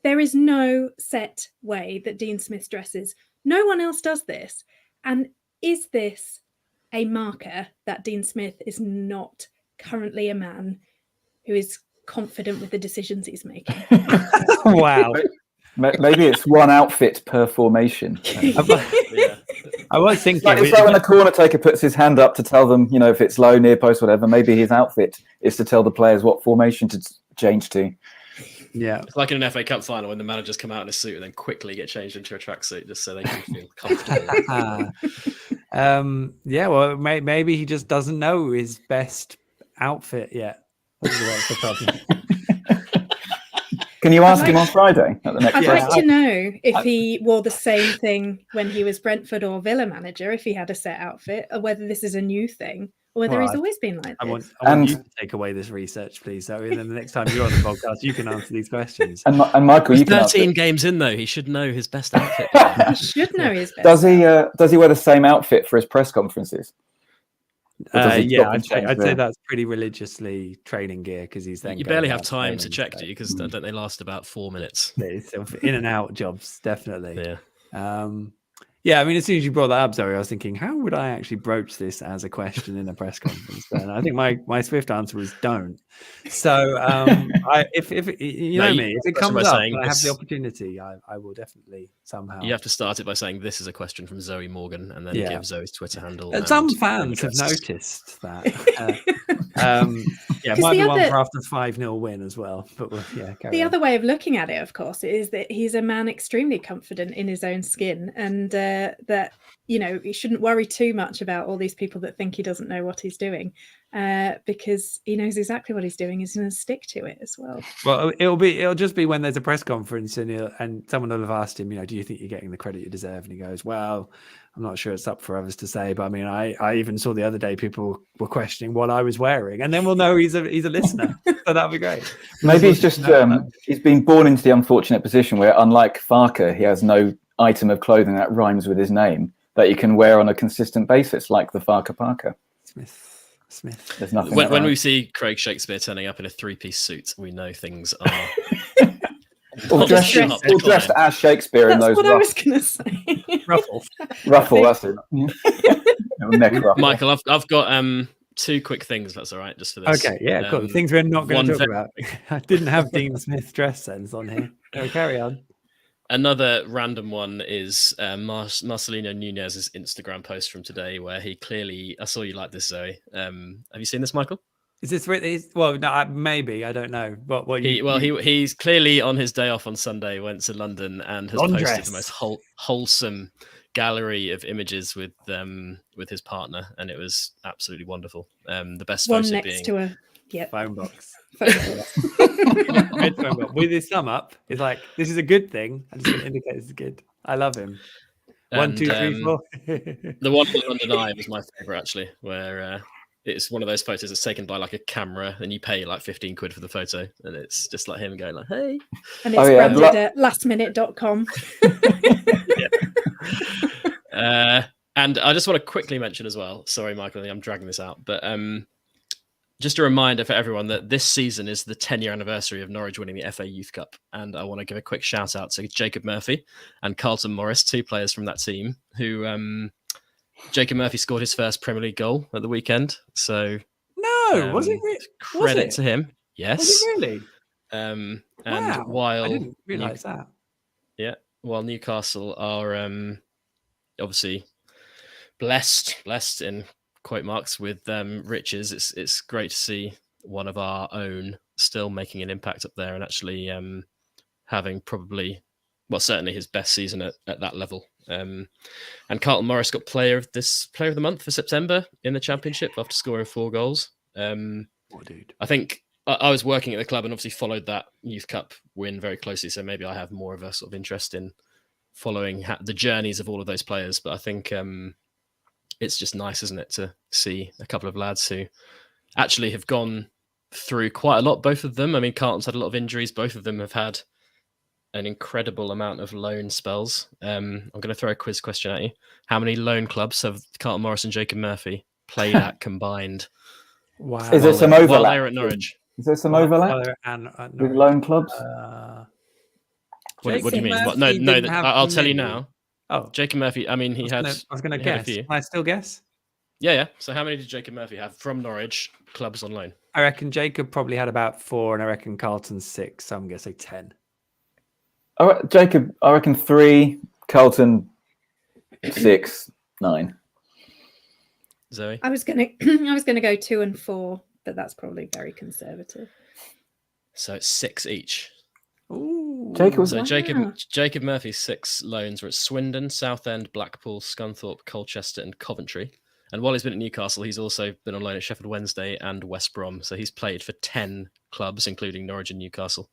there is no set way that Dean Smith dresses. No one else does this. And is this a marker that Dean Smith is not currently a man who is confident with the decisions he's making? Wow. Maybe it's one outfit per formation. Yeah. I was thinking. It's like when the corner taker puts his hand up to tell them, if it's low, near post, whatever, maybe his outfit is to tell the players what formation to change to. Yeah. It's like in an FA Cup final when the managers come out in a suit and then quickly get changed into a tracksuit just so they can feel comfortable. Well, maybe he just doesn't know his best outfit yet. That's the problem. Can you ask him on Friday at the next? I'd like to know if he wore the same thing when he was Brentford or Villa manager, if he had a set outfit, or whether this is a new thing, or whether he's always been like this. I want you to take away this research, please. So then the next time you're on the podcast, you can answer these questions. And Michael, you can 13 games in though. He should know his best outfit. He should know his best. Does he wear the same outfit for his press conferences? I'd say that's pretty religiously training gear because he's then. You barely have time to check, do you? Because don't they last about 4 minutes? In and out jobs, definitely. Yeah. I mean, as soon as you brought that up, Zoe, I was thinking, how would I actually broach this as a question in a press conference? And I think my swift answer was don't. So, if it comes up, and I have the opportunity, I will definitely somehow. You have to start it by saying this is a question from Zoe Morgan, and then give Zoe's Twitter handle. Some fans have noticed that. Might be one for after 5-0 win as well. But the other way of looking at it, of course, is that he's a man extremely confident in his own skin, and that he shouldn't worry too much about all these people that think he doesn't know what he's doing, because he knows exactly what he's doing. He's going to stick to it as well. Well, it'll just be when there's a press conference and someone will have asked him, do you think you're getting the credit you deserve? And he goes, well, I'm not sure it's up for others to say, but I mean, I even saw the other day people were questioning what I was wearing, and then we'll know he's a listener. So that'd be great. Maybe he's just he's been born into the unfortunate position where, unlike Farker, he has no item of clothing that rhymes with his name that he can wear on a consistent basis, like the Farker Parker. Smith. There's nothing. When we see Craig Shakespeare turning up in a 3-piece suit, we know things are. Or dressed as Shakespeare in those. That's what I was going to say. Ruffle. That's it. Neck ruffle. Michael, I've got 2 quick things. If that's all right, just for this. Okay, yeah, cool. Things we're not going to talk about. I didn't have Dean Smith dress sense on here. Carry on. Another random one is Marcelino Nunez's Instagram post from today, where he clearly. I saw you like this, Zoe. Have you seen this, Michael? Is this well? No, maybe I don't know. He's clearly on his day off on Sunday. Went to London and has posted the most wholesome gallery of images with his partner, and it was absolutely wonderful. The best one photo next being to a phone box. With his thumb up, it's like this is a good thing. I just want to indicate this is good. I love him. 1, 2, 3, 4. The one with London Eye was my favorite, actually, where it's one of those photos that's taken by like a camera, and you pay like 15 quid for the photo, and it's just like him going like, "Hey," and it's branded at lastminute.com. And I just want to quickly mention as well. Sorry, Michael, I'm dragging this out, but just a reminder for everyone that this season is the 10-year anniversary of Norwich winning the FA Youth Cup. And I want to give a quick shout out to Jacob Murphy and Carlton Morris, 2 players from that team who Jacob Murphy scored his first Premier League goal at the weekend. So was it? Credit to him. Yes. Was it really? And wow. while I didn't realise that. Yeah. While Newcastle are obviously blessed in quote marks with riches, it's great to see one of our own still making an impact up there and actually having probably certainly his best season at that level. And Carlton Morris got player of the month for September in the Championship after scoring 4 goals. Dude. I think I was working at the club and obviously followed that Youth Cup win very closely. So maybe I have more of a sort of interest in following the journeys of all of those players. But I think it's just nice, isn't it, to see a couple of lads who actually have gone through quite a lot, both of them. I mean, Carlton's had a lot of injuries. Both of them have had an incredible amount of loan spells. I'm going to throw a quiz question at you. How many loan clubs have Carlton Morris and Jacob Murphy played at combined? Wow. Is there some overlap? While they were at Norwich. Is there some overlap with loan clubs? What do you mean? Murphy No. didn't have I'll too tell you many. now. Oh, Jacob Murphy. I mean, I was going to he had a guess. few. Can I still guess? Yeah. So how many did Jacob Murphy have from Norwich clubs on loan? I reckon Jacob probably had about 4, and I reckon Carlton 6. So I'm going to say 10. Jacob, I reckon 3. Carlton 6, 9. Zoe, I was gonna go 2 and 4, but that's probably very conservative. so it's 6 each. Ooh. Jacob was So Wow. Jacob Murphy's 6 loans were at Swindon, Southend, Blackpool, Scunthorpe, Colchester, and Coventry. And while he's been at Newcastle, he's also been on loan at Sheffield Wednesday and West Brom. So he's played for 10 clubs, including Norwich and Newcastle.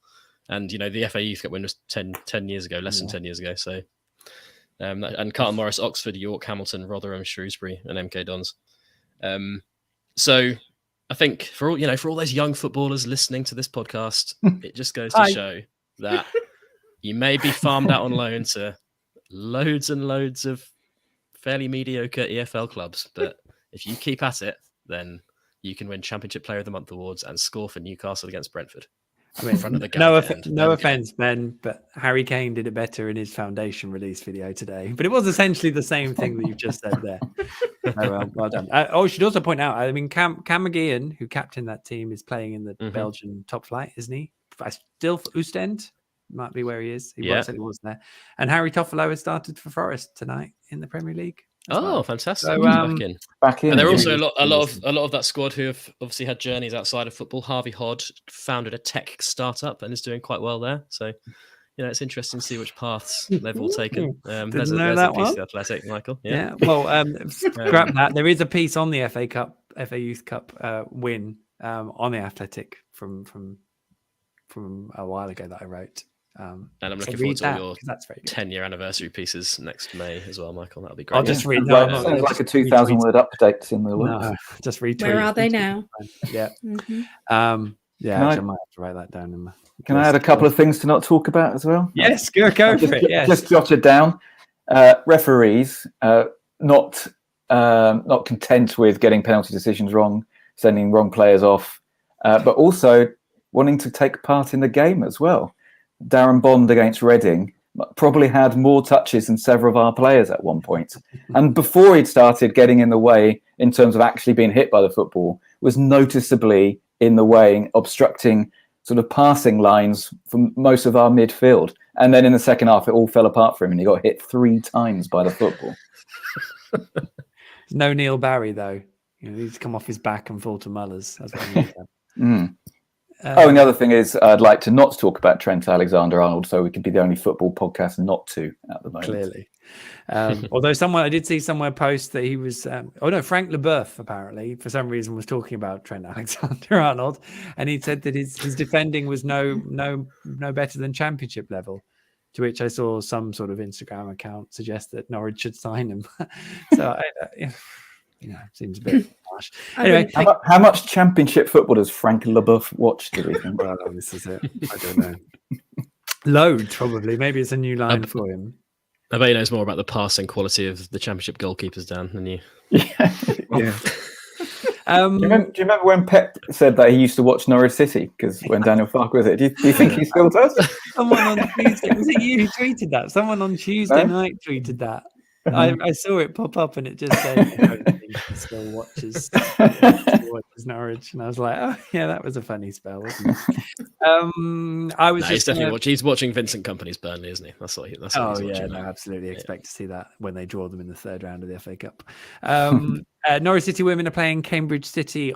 And the FA Youth Cup win was 10 years ago, less than 10 years ago. So, and Carlton Morris, Oxford, York, Hamilton, Rotherham, Shrewsbury, and MK Dons. So I think for all those young footballers listening to this podcast, it just goes to show that you may be farmed out on loan to loads and loads of fairly mediocre EFL clubs, but if you keep at it, then you can win Championship Player of the Month awards and score for Newcastle against Brentford. I mean, in front of the no offense, Ben, but Harry Kane did it better in his foundation release video today. But it was essentially the same thing that you've just said there. Well done. I should also point out, I mean, Cam McGeehan, who captained that team, is playing in the Belgian top flight, isn't he? Still for Oostend, might be where he is. He was there. And Harry Toffolo has started for Forest tonight in the Premier League. Oh, fantastic! So, back in. And there are also a lot of that squad who have obviously had journeys outside of football. Harvey Hodd founded a tech startup and is doing quite well there. So, it's interesting to see which paths they've all taken. There's a piece of the Athletic, Michael. Yeah. Well, grab that. There is a piece on the FA Youth Cup win on the Athletic from a while ago that I wrote. And I'm looking forward to all your 10-year anniversary pieces next May as well, Michael. That'll be great. I'll just read. Sounds like a 2,000-word update in the world. No, just retweet. Where are they now? Yeah. Mm-hmm. I might have to write that down. Can I add a couple of things to not talk about as well? Yes, go for it. Yes. Just jot it down. Referees not content with getting penalty decisions wrong, sending wrong players off, but also wanting to take part in the game as well. Darren Bond against Reading probably had more touches than several of our players at one point. And before he'd started getting in the way in terms of actually being hit by the football, was noticeably in the way, obstructing sort of passing lines from most of our midfield. And then in the second half, it all fell apart for him and he got hit 3 times by the football. No Neil Barry, though. He's come off his back and fall to Mullers. That's what he needs. And the other thing is, I'd like to not talk about Trent Alexander-Arnold, so we could be the only football podcast not to at the moment. Clearly. Although I did see somewhere post that he was, Frank Leboeuf apparently, for some reason, was talking about Trent Alexander-Arnold, and he said that his defending was no better than Championship level. To which I saw some sort of Instagram account suggest that Norwich should sign him. So seems a bit harsh. Anyway, how much Championship football does Frank Leboeuf watch, do you think? Well, this is it. I don't know. Loads, probably. Maybe it's a new line for him. I bet he knows more about the passing quality of the Championship goalkeepers, Dan, than you. Yeah. Do you remember when Pep said that he used to watch Norwich City? Because when Daniel Farke was it, do you think he still does? Someone on Tuesday, was it you who tweeted that? Someone on Tuesday night tweeted that. I saw it pop up and it just said, I don't think he still watches Norwich. And I was like, oh, yeah, that was a funny spell, wasn't it? He's watching Vincent Kompany's Burnley, isn't he? That's what he's watching. Absolutely. Expect to see that when they draw them in the 3rd round of the FA Cup. Norwich City women are playing Cambridge City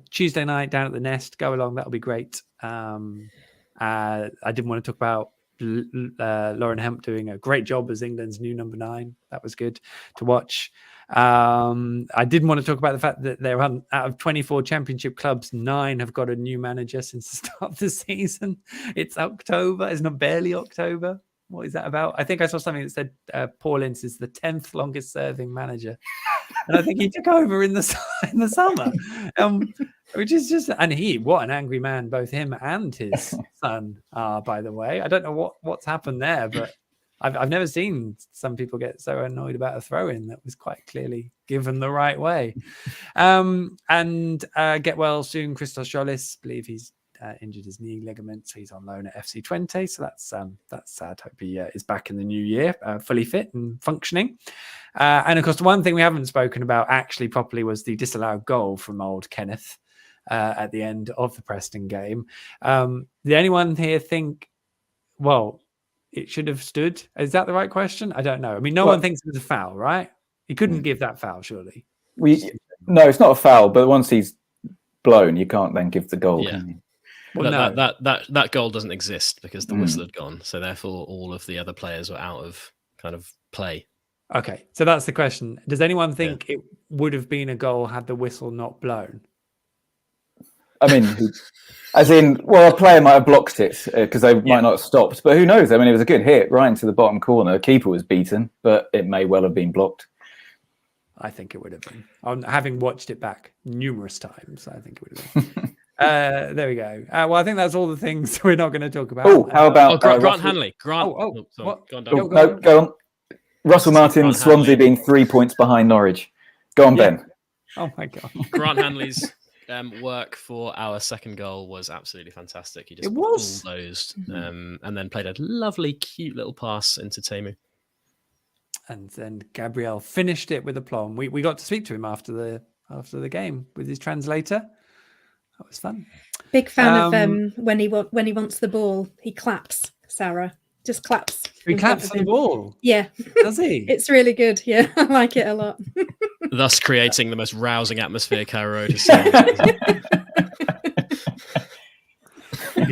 Tuesday night down at the Nest. Go along. That'll be great. I didn't want to talk about Lauren Hemp doing a great job as England's new number 9. That was good to watch. I did want to talk about the fact that there are out of 24 championship clubs, 9 have got a new manager since the start of the season. It's October. It's not barely October. What is that about? I think I saw something that said Paul Ince is the 10th longest serving manager. And I think he took over in the summer, which is just, and what an angry man, both him and his son are, by the way. I don't know what's happened there, but I've never seen some people get so annoyed about a throw-in that was quite clearly given the right way. And get well soon, Christos Jolis, believe he's injured his knee ligament, so he's on loan at FC Twente. So that's sad. Hope he is back in the new year, fully fit and functioning. And of course, the one thing we haven't spoken about actually properly was the disallowed goal from old Kenneth at the end of the Preston game. Did anyone here think, well, it should have stood? Is that the right question? I don't know. I mean, no one thinks it was a foul, right? He couldn't give that foul, surely. No, it's not a foul, but once he's blown, you can't then give the goal, Yeah. can you? Well, that goal doesn't exist because the whistle had gone. So therefore, all of the other players were out of kind of play. Okay, so that's the question. Does anyone think it would have been a goal had the whistle not blown? I mean, as in, well, a player might have blocked it because they might not have stopped. But who knows? I mean, it was a good hit right into the bottom corner. The keeper was beaten, but it may well have been blocked. I think it would have been. Having watched it back numerous times, I think it would have been. There we go. Well, I think that's all the things we're not going to talk about. Oh, how about Grant Hanley? What? Go on. Russell Martin, Swansea being 3 points behind Norwich. Go on, Ben. Oh my God. Grant Hanley's work for our second goal was absolutely fantastic. He just bulldozed and then played a lovely, cute little pass into Temu. And then Gabriel finished it with aplomb. We got to speak to him after the game with his translator. That was fun. Big fan of when he wants the ball, he claps. Sarah just claps. He claps on the ball. Yeah, does he? It's really good. Yeah, I like it a lot. Thus creating the most rousing atmosphere Carrow Road has seen.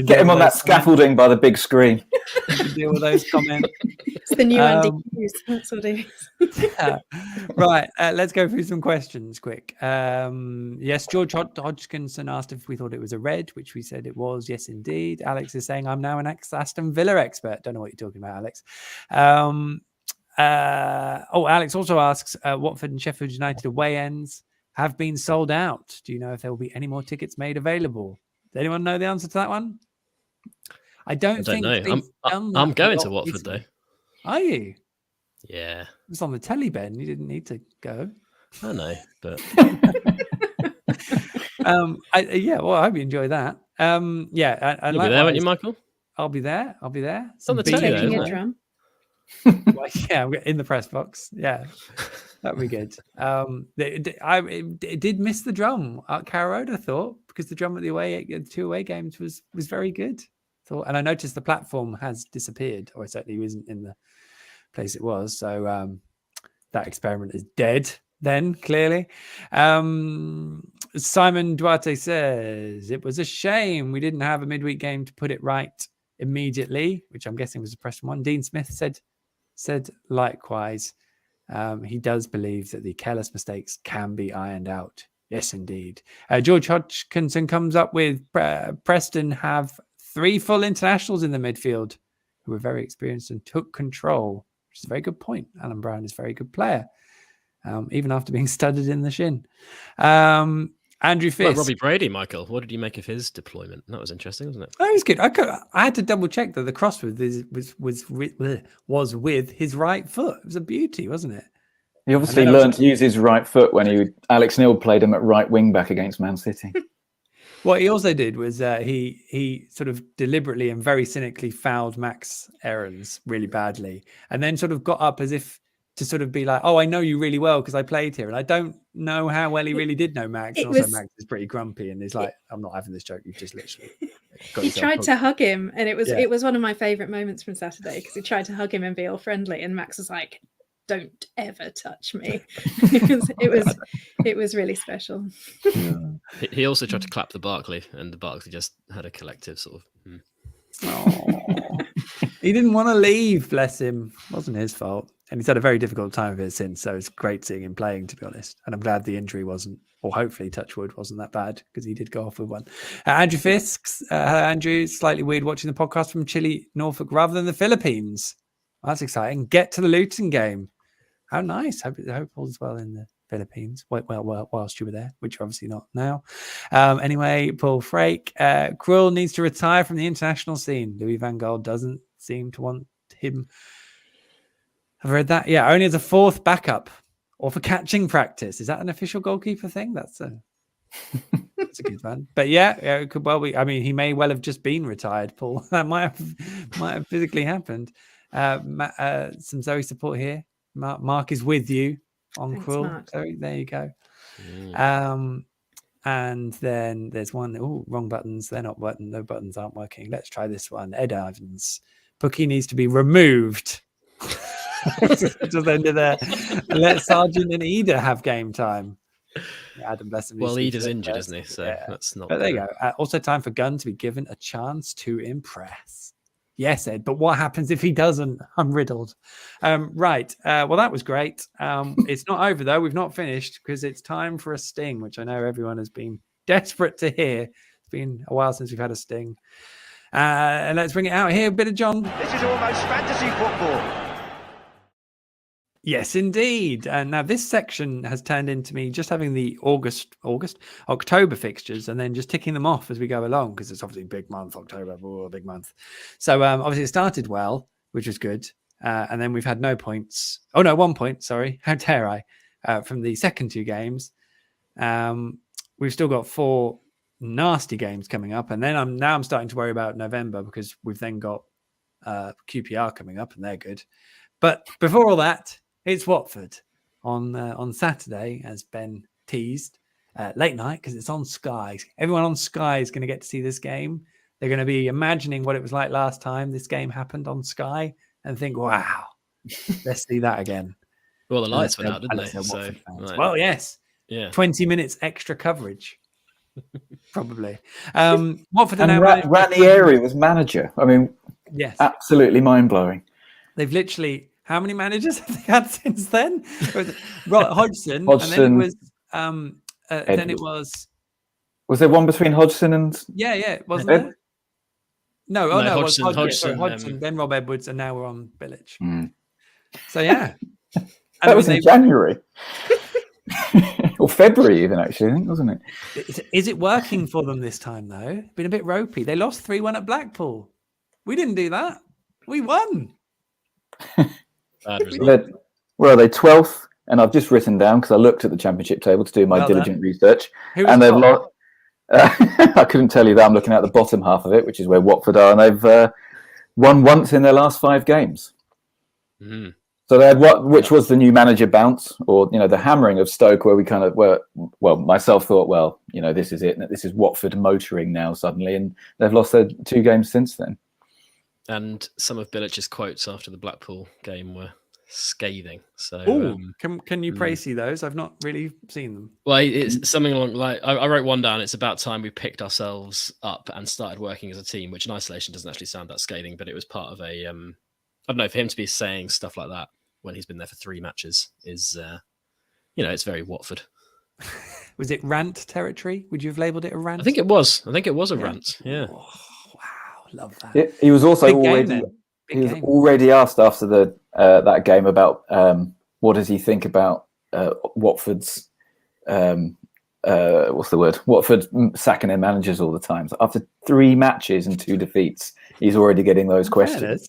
Get him on that scaffolding by the big screen. Deal with those comments. It's the new Andy Hughes. That's what it is. Right, let's go through some questions quick. Yes, George Hodgkinson asked if we thought it was a red, which we said it was. Yes, indeed. Alex is saying, I'm now an ex-Aston Villa expert. Don't know what you're talking about, Alex. Alex also asks, Watford and Sheffield United away ends have been sold out. Do you know if there will be any more tickets made available? Does anyone know the answer to that one? I don't know. I'm going to Watford though. Are you? Yeah. It was on the telly, Ben. You didn't need to go. I know, but I hope you enjoy that. You'll be there, won't you, Michael? I'll be there. It's on the telly, though, isn't it? Drum. Well, yeah, in the press box. Yeah, that'd be good. It did miss the drum at Carrow Road, I thought, because the drum at the two away games was very good. And I noticed the platform has disappeared, or it certainly isn't in the place it was. So that experiment is dead then, clearly. Simon Duarte says, it was a shame we didn't have a midweek game to put it right immediately, which I'm guessing was the Preston one. Dean Smith said likewise. He does believe that the careless mistakes can be ironed out. Yes, indeed. George Hodgkinson comes up with Preston have 3 full internationals in the midfield who were very experienced and took control, which is a very good point. Alan Brown is a very good player, even after being studded in the shin. Andrew Fisk. Well, Robbie Brady, Michael, what did you make of his deployment? That was interesting, wasn't it? Oh, it was good. I had to double check that the cross was with his right foot. It was a beauty, wasn't it? He obviously learned to use his right foot when Alex Neil played him at right wing back against Man City. What he also did was he sort of deliberately and very cynically fouled Max Aarons really badly, and then sort of got up as if to sort of be like, "Oh, I know you really well because I played here," and I don't know how well he really did know Max. And also, Max is pretty grumpy, and he's like, "I'm not having this joke. You've just literally." He tried to hug him, and it was one of my favourite moments from Saturday because he tried to hug him and be all friendly, and Max was like, "Don't ever touch me." It was really special. Yeah. He also tried to clap the Barkley, and the Barkley just had a collective sort of. He didn't want to leave. Bless him. It wasn't his fault. And he's had a very difficult time of it since. So it's great seeing him playing, to be honest. And I'm glad the injury wasn't, or hopefully touch wood, wasn't that bad because he did go off with one. Andrew Fisk, hello, Andrew. Slightly weird watching the podcast from Chile, Norfolk, rather than the Philippines. Well, that's exciting. Get to the Luton game. How nice. Hope all's well in the Philippines. Well, whilst you were there, which you're obviously not now. Anyway, Paul Frake. Krul needs to retire from the international scene. Louis van Gaal doesn't seem to want him. I've read that. Yeah, only as a fourth backup or for catching practice. Is that an official goalkeeper thing? That's a good one. But yeah, it could well be. I mean, he may well have just been retired, Paul. That might have physically happened. Some Zoe support here. Mark is with you on Krul. Zoe, there you go. And then there's one. Oh, wrong buttons. They're not button. No buttons aren't working. Let's try this one. Ed Ivans. Pookie needs to be removed. Just ended there. Let Sargent and Ida have game time. Adam, bless him. Well, Ida's injured, isn't he? So that's not. But there you go. Also, time for Gunn to be given a chance to impress. Yes, Ed. But what happens if he doesn't? I'm riddled. Right. Well, that was great. It's not over though. We've not finished because it's time for a sting, which I know everyone has been desperate to hear. It's been a while since we've had a sting. And let's bring it out here. A bit of John. This is almost fantasy football. Yes, indeed. And now this section has turned into me just having the October fixtures and then just ticking them off as we go along because it's obviously a big month, October, a big month. So obviously it started well, which was good. And then we've had no points. Oh, no, 1 point. Sorry. How dare I? From the second two games. We've still got 4 nasty games coming up. And then I'm starting to worry about November because we've then got QPR coming up and they're good. But before all that, it's Watford on Saturday, as Ben teased, late night because it's on Sky. Everyone on Sky is going to get to see this game. They're going to be imagining what it was like last time this game happened on Sky and think, wow, let's see that again. Well, the lights went out, didn't they? So, right. Well, yes. Yeah. 20 minutes extra coverage. Probably. Watford and Ranieri was manager. I mean, yes, absolutely mind-blowing. They've literally... How many managers have they had since then? Hodgson, and then it was. Was there one between Hodgson and? Yeah, wasn't there? No, Hodgson, it was Hodgson, then Rob Edwards, and now we're on Bilic. Mm. So yeah, that was in January or February, even actually, I think, wasn't it? Is it working for them this time though? Been a bit ropey. They lost 3-1 at Blackpool. We didn't do that. We won. Where are they? 12th, and I've just written down because I looked at the championship table to do my diligent research, and they've lost. I couldn't tell you that. I'm looking at the bottom half of it, which is where Watford are, and they've won once in their last 5 games. Mm. So they had which was the new manager bounce, or the hammering of Stoke, where we kind of were. Well, myself thought, this is it. This is Watford motoring now suddenly, and they've lost their 2 games since then. And some of Bilic's quotes after the Blackpool game were scathing. So, can you praise those? I've not really seen them. Well, it's something along like I wrote one down. It's about time we picked ourselves up and started working as a team, which in isolation doesn't actually sound that scathing, but it was part of a. I don't know, for him to be saying stuff like that when he's been there for 3 matches is, it's very Watford. Was it rant territory? Would you have labelled it a rant? I think it was a rant. Yeah. Oh, love that. He was also already asked after that game about what does he think about Watford's what's the word? Watford sacking their managers all the time. So after 3 matches and 2 defeats, he's already getting those questions.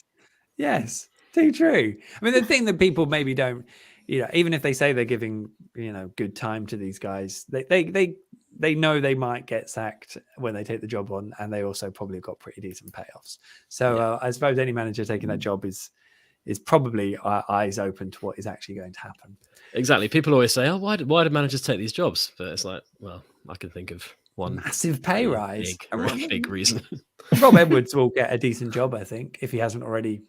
Yes, too true. I mean, the thing that people maybe don't, even if they say they're giving good time to these guys, they know they might get sacked when they take the job on, and they also probably got pretty decent payoffs. So I suppose any manager taking that job is probably eyes open to what is actually going to happen. Exactly. People always say, "Oh, why do managers take these jobs?" But it's like, well, I can think of one massive pay rise, big reason. Rob Edwards will get a decent job, I think, if he hasn't already,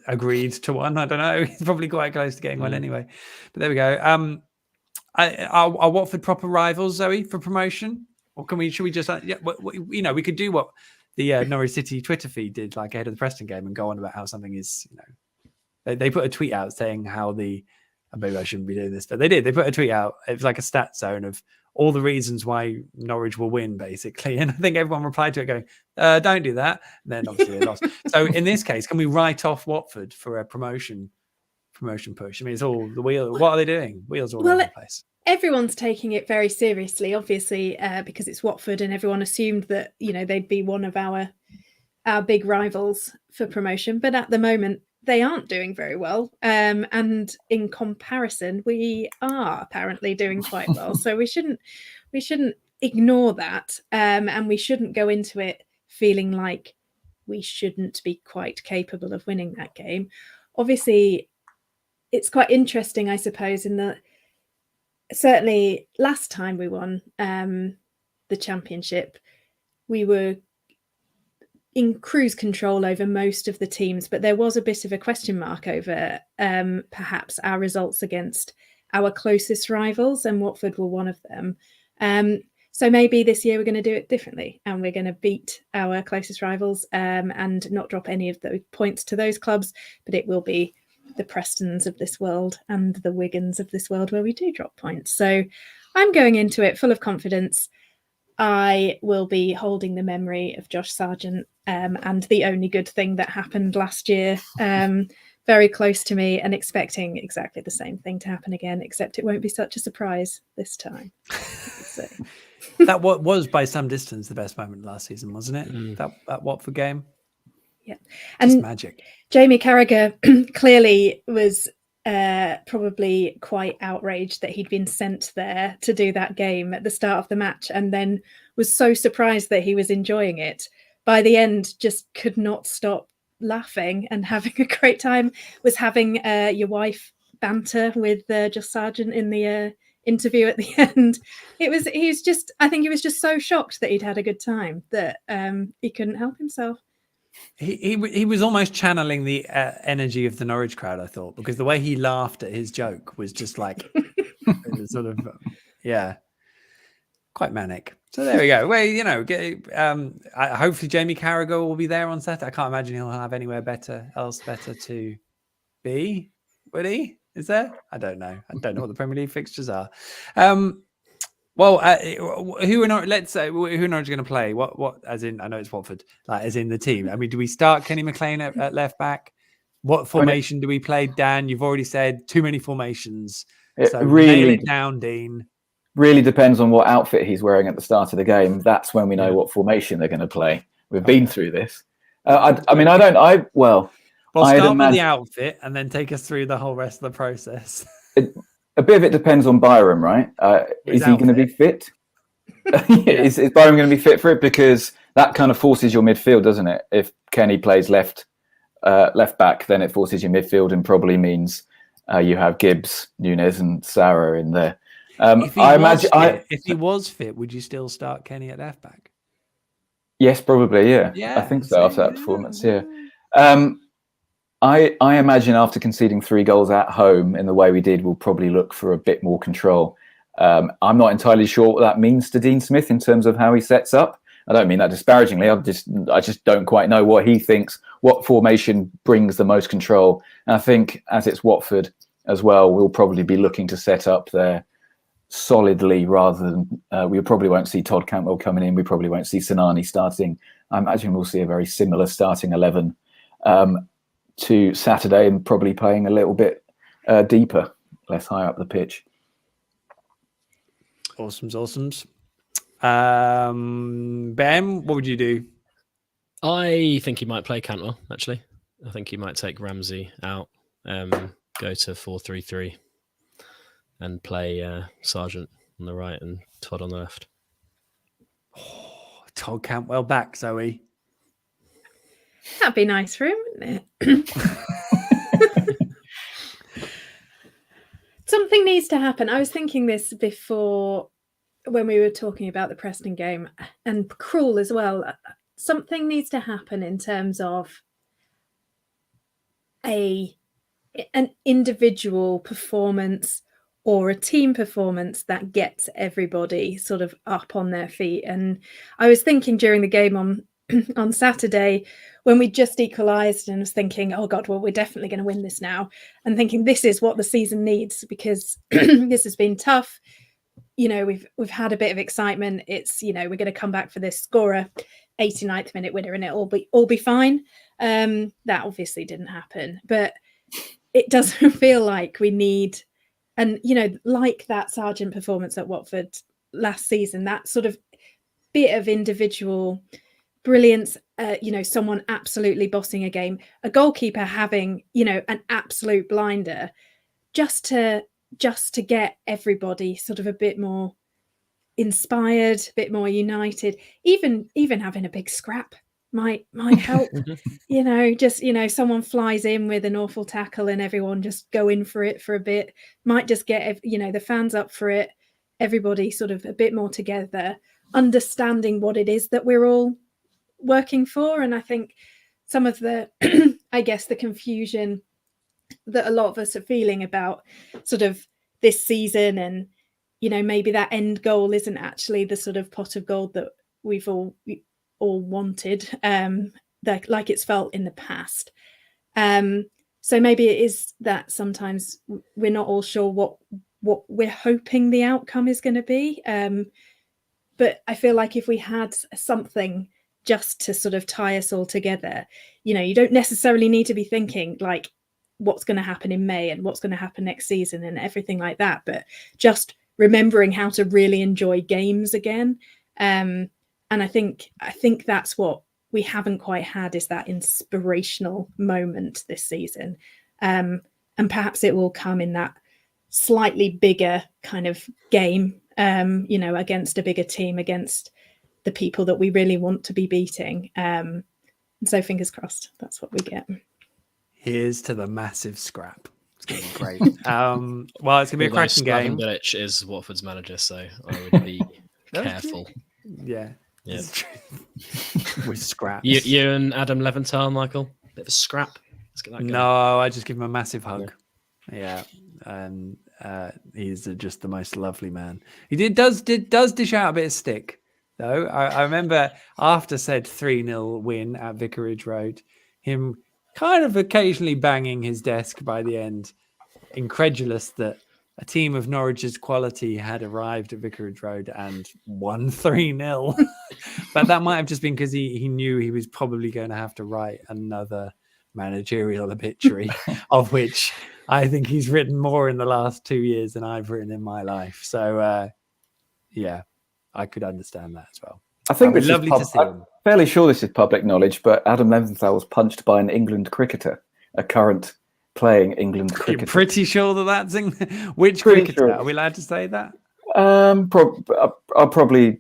agreed to one. I don't know. He's probably quite close to getting one anyway. But there we go. Are Watford proper rivals, Zoe, for promotion, or should we just we could do what the Norwich City Twitter feed did, like ahead of the Preston game, and go on about how something is They put a tweet out saying how maybe I shouldn't be doing this, but they did. They put a tweet out. It was like a stat zone of all the reasons why Norwich will win, basically. And I think everyone replied to it going, don't do that. And then obviously they lost. So in this case, can we write off Watford for a promotion push? I mean, it's all the wheel. What are they doing? Wheels all over the place. Everyone's taking it very seriously, obviously, because it's Watford, and everyone assumed that, they'd be one of our big rivals for promotion. But at the moment, they aren't doing very well. And in comparison, we are apparently doing quite well. So we shouldn't ignore that. And we shouldn't go into it feeling like we shouldn't be quite capable of winning that game. Obviously, it's quite interesting, I suppose, in that certainly last time we won the championship, we were in cruise control over most of the teams, but there was a bit of a question mark over perhaps our results against our closest rivals, and Watford were one of them. So maybe this year we're going to do it differently, and we're going to beat our closest rivals and not drop any of the points to those clubs, but it will be the Prestons of this world and the Wigans of this world where we do drop points. So I'm going into it full of confidence. I will be holding the memory of Josh Sargent and the only good thing that happened last year very close to me, and expecting exactly the same thing to happen again, except it won't be such a surprise this time. That was by some distance the best moment last season, wasn't it? That Watford game. Yeah, and and magic. Jamie Carragher clearly was probably quite outraged that he'd been sent there to do that game at the start of the match, and then was so surprised that he was enjoying it. By the end, just could not stop laughing and having a great time. Was having your wife banter with Josh Sargent in the interview at the end. I think he was just so shocked that he'd had a good time that he couldn't help himself. He was almost channeling the energy of the Norwich crowd, I thought, because the way he laughed at his joke was just like it was sort of quite manic. So there we go. Well, hopefully Jamie Carragher will be there on Saturday. I can't imagine he'll have anywhere better to be. Would he? Is there? I don't know. I don't know what the Premier League fixtures are. Well, who are Norwich going to play? What? As in, I know it's Watford. Like, as in the team. I mean, do we start Kenny McLean at left back? What formation do we play, Dan? You've already said too many formations. So nail it down, Dean. Really depends on what outfit he's wearing at the start of the game. That's when we know what formation they're going to play. We've been through this. Well, start with the outfit and then take us through the whole rest of the process. A bit of it depends on Byram, right? Is he going to be fit? Is Byram going to be fit for it? Because that kind of forces your midfield, doesn't it? If Kenny plays left back, then it forces your midfield and probably means you have Gibbs, Nunes, and Sarah in there. If he was fit, would you still start Kenny at left back? Yes, probably. Yeah, I think so. After that performance, I imagine after conceding 3 goals at home in the way we did, we'll probably look for a bit more control. I'm not entirely sure what that means to Dean Smith in terms of how he sets up. I don't mean that disparagingly. I just don't quite know what he thinks, what formation brings the most control. And I think as it's Watford as well, we'll probably be looking to set up there solidly rather than we probably won't see Todd Cantwell coming in. We probably won't see Sinani starting. I imagine we'll see a very similar starting 11 to Saturday, and probably playing a little bit deeper, less high up the pitch. Awesomes. Ben, what would you do? I think he might play Cantwell, actually. I think he might take Ramsey out, go to 4-3-3 and play Sargent on the right and Todd on the left. Oh, Todd Cantwell back, Zoe. That'd be nice for him, wouldn't it? Something needs to happen. I was thinking this before when we were talking about the Preston game, and Krul as well. Something needs to happen in terms of an individual performance or a team performance that gets everybody sort of up on their feet. And I was thinking during the game on on Saturday when we just equalised and was thinking, oh God, well, we're definitely going to win this now. And thinking this is what the season needs because this has been tough. You know, we've had a bit of excitement. It's, you know, we're going to come back for this, score a 89th minute winner and it'll all be fine. That obviously didn't happen, but it doesn't feel like we need, and, you know, like that Sargent performance at Watford last season, that sort of bit of individual brilliance, you know, someone absolutely bossing a game, a goalkeeper having, you know, an absolute blinder, just to get everybody sort of a bit more inspired, a bit more united. Even having a big scrap might help. You know, just, you know, someone flies in with an awful tackle and everyone just go in for it for a bit, might just get, you know, the fans up for it, everybody sort of a bit more together, understanding what it is that we're all working for. And I think some of the I guess the confusion that a lot of us are feeling about sort of this season, and, you know, maybe that end goal isn't actually the sort of pot of gold that we've all wanted, like it's felt in the past. So maybe it is that sometimes we're not all sure what we're hoping the outcome is going to be. But I feel like if we had something just to sort of tie us all together, you know, you don't necessarily need to be thinking like what's going to happen in May and what's going to happen next season and everything like that, but just remembering how to really enjoy games again. And I think that's what we haven't quite had, is that inspirational moment this season. And perhaps it will come in that slightly bigger kind of game, you know, against a bigger team, against the people that we really want to be beating. And so fingers crossed, that's what we get. Here's to the massive scrap. It's going to be great. Well, it's going to be a cracking game. Slaven is Watford's manager, so I would be careful. Yeah. With scraps. You and Adam Leventhal, Michael? Bit of a scrap. Let's get that going. No, I just give him a massive hug. Yeah. And he's just the most lovely man. He does dish out a bit of stick, though. I remember after said 3-0 win at Vicarage Road, him kind of occasionally banging his desk by the end, incredulous that a team of Norwich's quality had arrived at Vicarage Road and won 3-0. But that might have just been because he knew he was probably going to have to write another managerial obituary, of which I think he's written more in the last 2 years than I've written in my life. So, yeah, I could understand that as well. I think it's lovely to see him. I'm fairly sure this is public knowledge, but Adam Leventhal was punched by an England cricketer, a current playing England cricketer. You're pretty sure that's which cricketer? Sure. Are we allowed to say that? I'll probably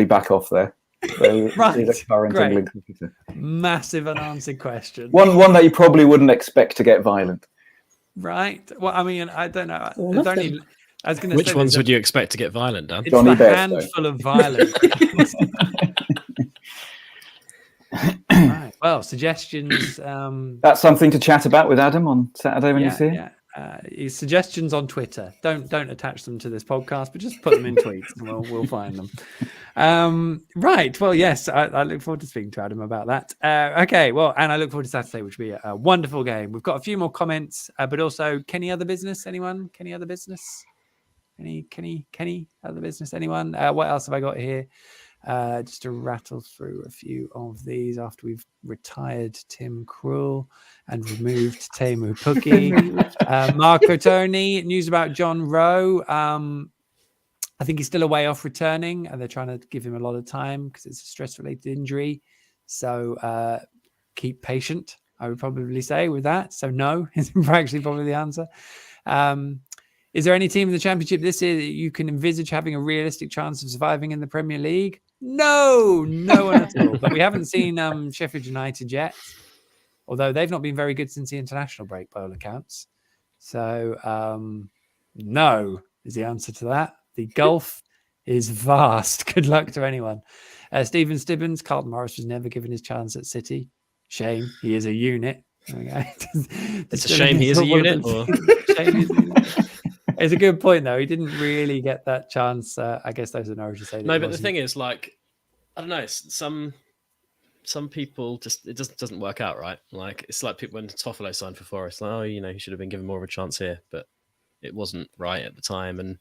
back off there. Right, a current great. England cricketer. Massive unanswered question. One that you probably wouldn't expect to get violent. Right. Well, I mean, I don't know. I was going to Which say ones would you expect to get violent, Dan? It's Johnny a Best, handful of violent. Right. Well, suggestions. That's something to chat about with Adam on Saturday when you see him. Yeah. His suggestions on Twitter. Don't attach them to this podcast, but just put them in tweets and we'll find them. Right. Well, yes, I look forward to speaking to Adam about that. Okay. Well, and I look forward to Saturday, which will be a wonderful game. We've got a few more comments, but also Kenny other business. Anyone? Kenny other business? Kenny other business? Anyone? What else have I got here? Just to rattle through a few of these after we've retired Tim Krul and removed Teemu Pukki. Marco Tony, news about John Rowe. I think he's still a way off returning, and they're trying to give him a lot of time because it's a stress-related injury. So keep patient, I would probably say with that. So no is actually probably the answer. Is there any team in the Championship this year that you can envisage having a realistic chance of surviving in the Premier League? No one at all. But we haven't seen Sheffield United yet, although they've not been very good since the international break by all accounts. So no is the answer to that. The gulf is vast. Good luck to anyone. Stephen Stibbins, Carlton Morris was never given his chance at City. Shame. He is a unit. Okay. It's a shame he is a unit. Or... Shame he's a unit. It's a good point, though. He didn't really get that chance. I guess those are Norwich to say. No, but the thing is, like, I don't know. Some some people just it doesn't work out right. Like it's like people when Toffolo signed for Forest, like, oh, he should have been given more of a chance here, but it wasn't right at the time. And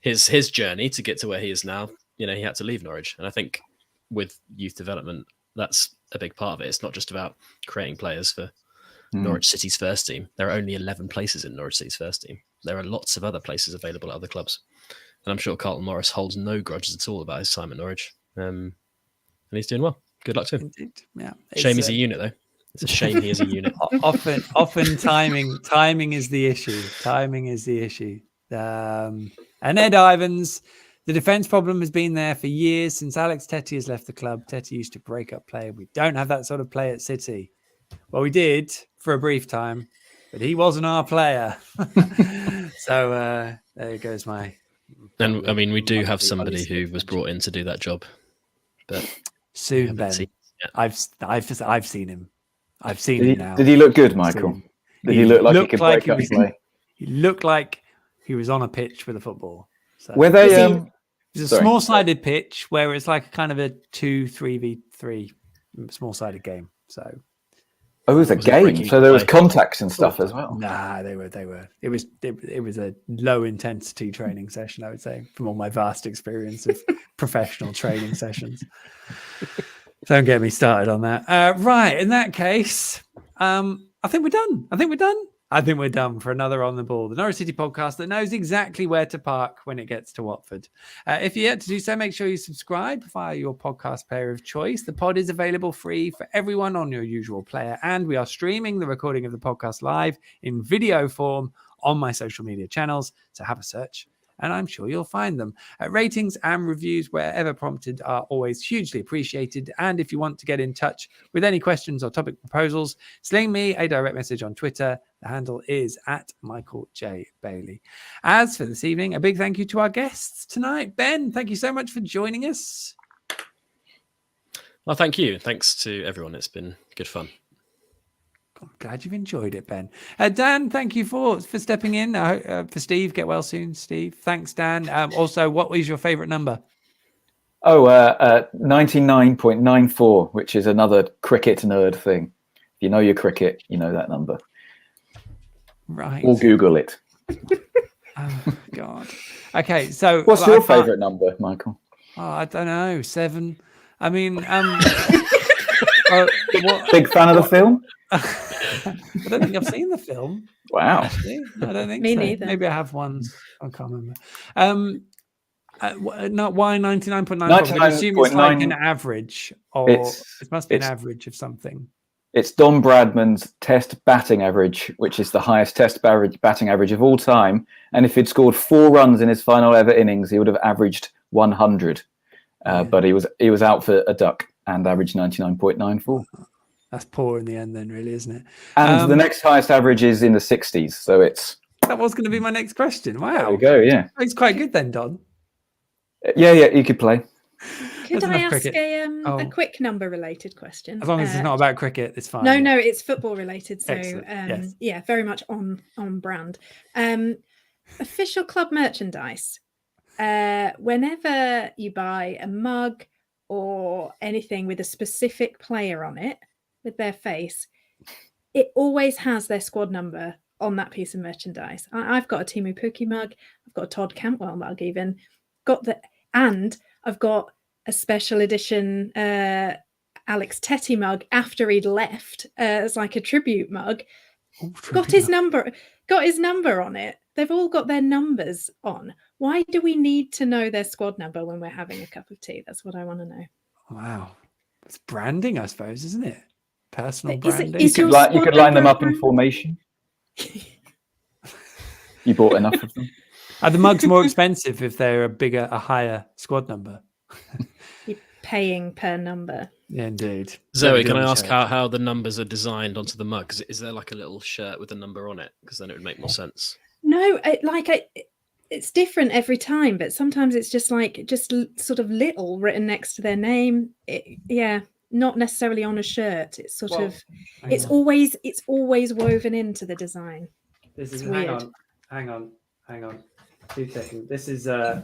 his journey to get to where he is now, he had to leave Norwich. And I think with youth development, that's a big part of it. It's not just about creating players for Norwich City's first team. There are only 11 places in Norwich City's first team. There are lots of other places available at other clubs. And I'm sure Carlton Morris holds no grudges at all about his time at Norwich. And he's doing well. Good luck to him. Indeed. Yeah. Shame he's a unit, though. It's a shame he is a unit. Often timing is the issue. Timing is the issue. And Ed Ivans, the defence problem has been there for years since Alex Tetty has left the club. Tetty used to break up play. We don't have that sort of play at City. Well, we did for a brief time, but he wasn't our player. So there goes my... And I mean, we do have somebody who was brought in to do that job. But soon, Ben. I've seen him. I've seen him now. Did he look good, Michael? Did he look like he could break up play? He looked like he was on a pitch with a football. So. Were they? It's a small-sided pitch where it's like kind of a 2-3v3 small-sided game. So. Oh, it was a game. So there was contacts and stuff as well. Nah, they were. It was a low-intensity training session, I would say, from all my vast experience of professional training sessions. Don't get me started on that. Right, in that case, I think we're done. I think we're done for another On the Ball, the Norwich City podcast that knows exactly where to park when it gets to Watford. If you're yet to do so, make sure you subscribe via your podcast player of choice. The pod is available free for everyone on your usual player, and we are streaming the recording of the podcast live in video form on my social media channels. So have a search, and I'm sure you'll find them. Ratings and reviews, wherever prompted, are always hugely appreciated. And if you want to get in touch with any questions or topic proposals, sling me a direct message on Twitter. The handle is @MichaelJ.Bailey. As for this evening, a big thank you to our guests tonight. Ben, thank you so much for joining us. Well, thank you. Thanks to everyone. It's been good fun. I'm glad you've enjoyed it, Ben. Dan, thank you for stepping in. For Steve, get well soon, Steve. Thanks, Dan. Also, what was your favourite number? 99.94, which is another cricket nerd thing. If you know your cricket, you know that number. Right. Or Google it. Oh, God. Okay, so... What's your favourite number, Michael? Oh, I don't know. 7. I mean... Big fan of the film? I don't think I've seen the film. Wow. Actually. I don't think Me so. neither. Maybe I have once. I can't remember. Not why 99.9. I'm going to assume it's like an average, or it must be an average of something. It's Don Bradman's test batting average, which is the highest test batting average of all time. And if he'd scored 4 runs in his final ever innings, he would have averaged 100. But he was out for a duck and averaged 99.94. That's poor in the end then, really, isn't it? And the next highest average is in the 60s. So it's... That was going to be my next question. Wow. There we go, yeah. He's quite good then, Don. Yeah, he could play. Could I ask a quick number related question? As long as it's not about cricket, it's fine. No, it's football related. So yes. Yeah, very much on brand. Official club merchandise. Whenever you buy a mug or anything with a specific player on it, with their face, it always has their squad number on that piece of merchandise. I've got a Timu Pukki mug. I've got a Todd Cantwell mug even. And I've got a special edition Alex Tetty mug after he'd left as like a tribute mug. Got his number on it. They've all got their numbers on. Why do we need to know their squad number when we're having a cup of tea? That's what I want to know. Wow. It's branding, I suppose, isn't it? Personal But branding. You could line them up in formation. You bought enough of them. Are the mugs more expensive if they're a higher squad number? You're paying per number. Yeah, indeed. Zoe, can I ask how the numbers are designed onto the mug? Is there like a little shirt with a number on it? Because then it would make more sense. No, it's different every time, but sometimes it's just sort of little written next to their name. Not necessarily on a shirt. It's sort of it's always woven into the design. This is weird. Hang on. 2 seconds. This is I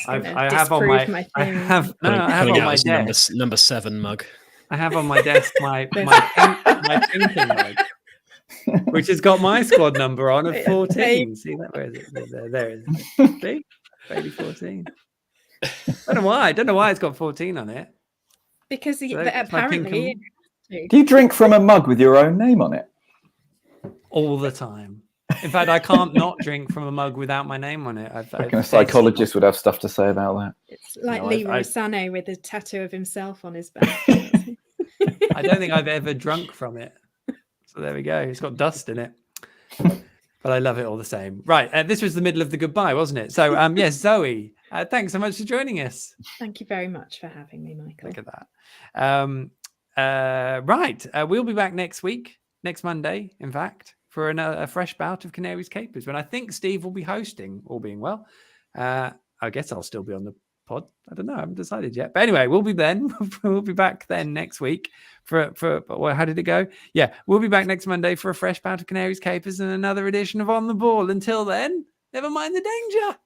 have on my my I theory. have on my desk. Number 7 mug. I have on my desk my thinking mug, which has got my squad number on of 14. See that? Where is it? There it is. See? Bailey 14. I don't know why it's got 14 on it. Because So that's my pink apparently. Do you drink from a mug with your own name on it? all the time. In fact, I can't not drink from a mug without my name on it. I reckon a psychologist would have stuff to say about that. It's like No, Leroy Sané with a tattoo of himself on his back. I don't think I've ever drunk from it. So there we go. It's got dust in it. But I love it all the same. Right. This was the middle of the goodbye, wasn't it? So, yes, Zoe, thanks so much for joining us. Thank you very much for having me, Michael. Look at that. Right. We'll be back next Monday, in fact, for a fresh bout of Canaries Capers, when I think Steve will be hosting, all being well. I guess I'll still be on the pod. I don't know. I haven't decided yet. But anyway, we'll be back then next week for well, how did it go? Yeah, we'll be back next Monday for a fresh bout of Canaries Capers and another edition of On the Ball. Until then, never mind the danger.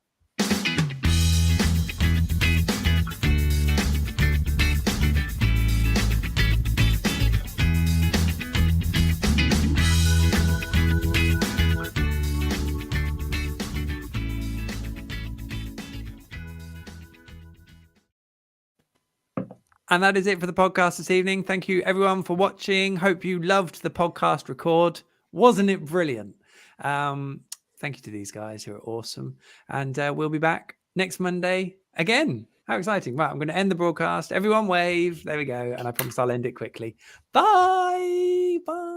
And that is it for the podcast this evening. Thank you, everyone, for watching. Hope you loved the podcast record. Wasn't it brilliant? Thank you to these guys who are awesome. And we'll be back next Monday again. How exciting. Right, I'm going to end the broadcast. Everyone wave. There we go. And I promise I'll end it quickly. Bye. Bye.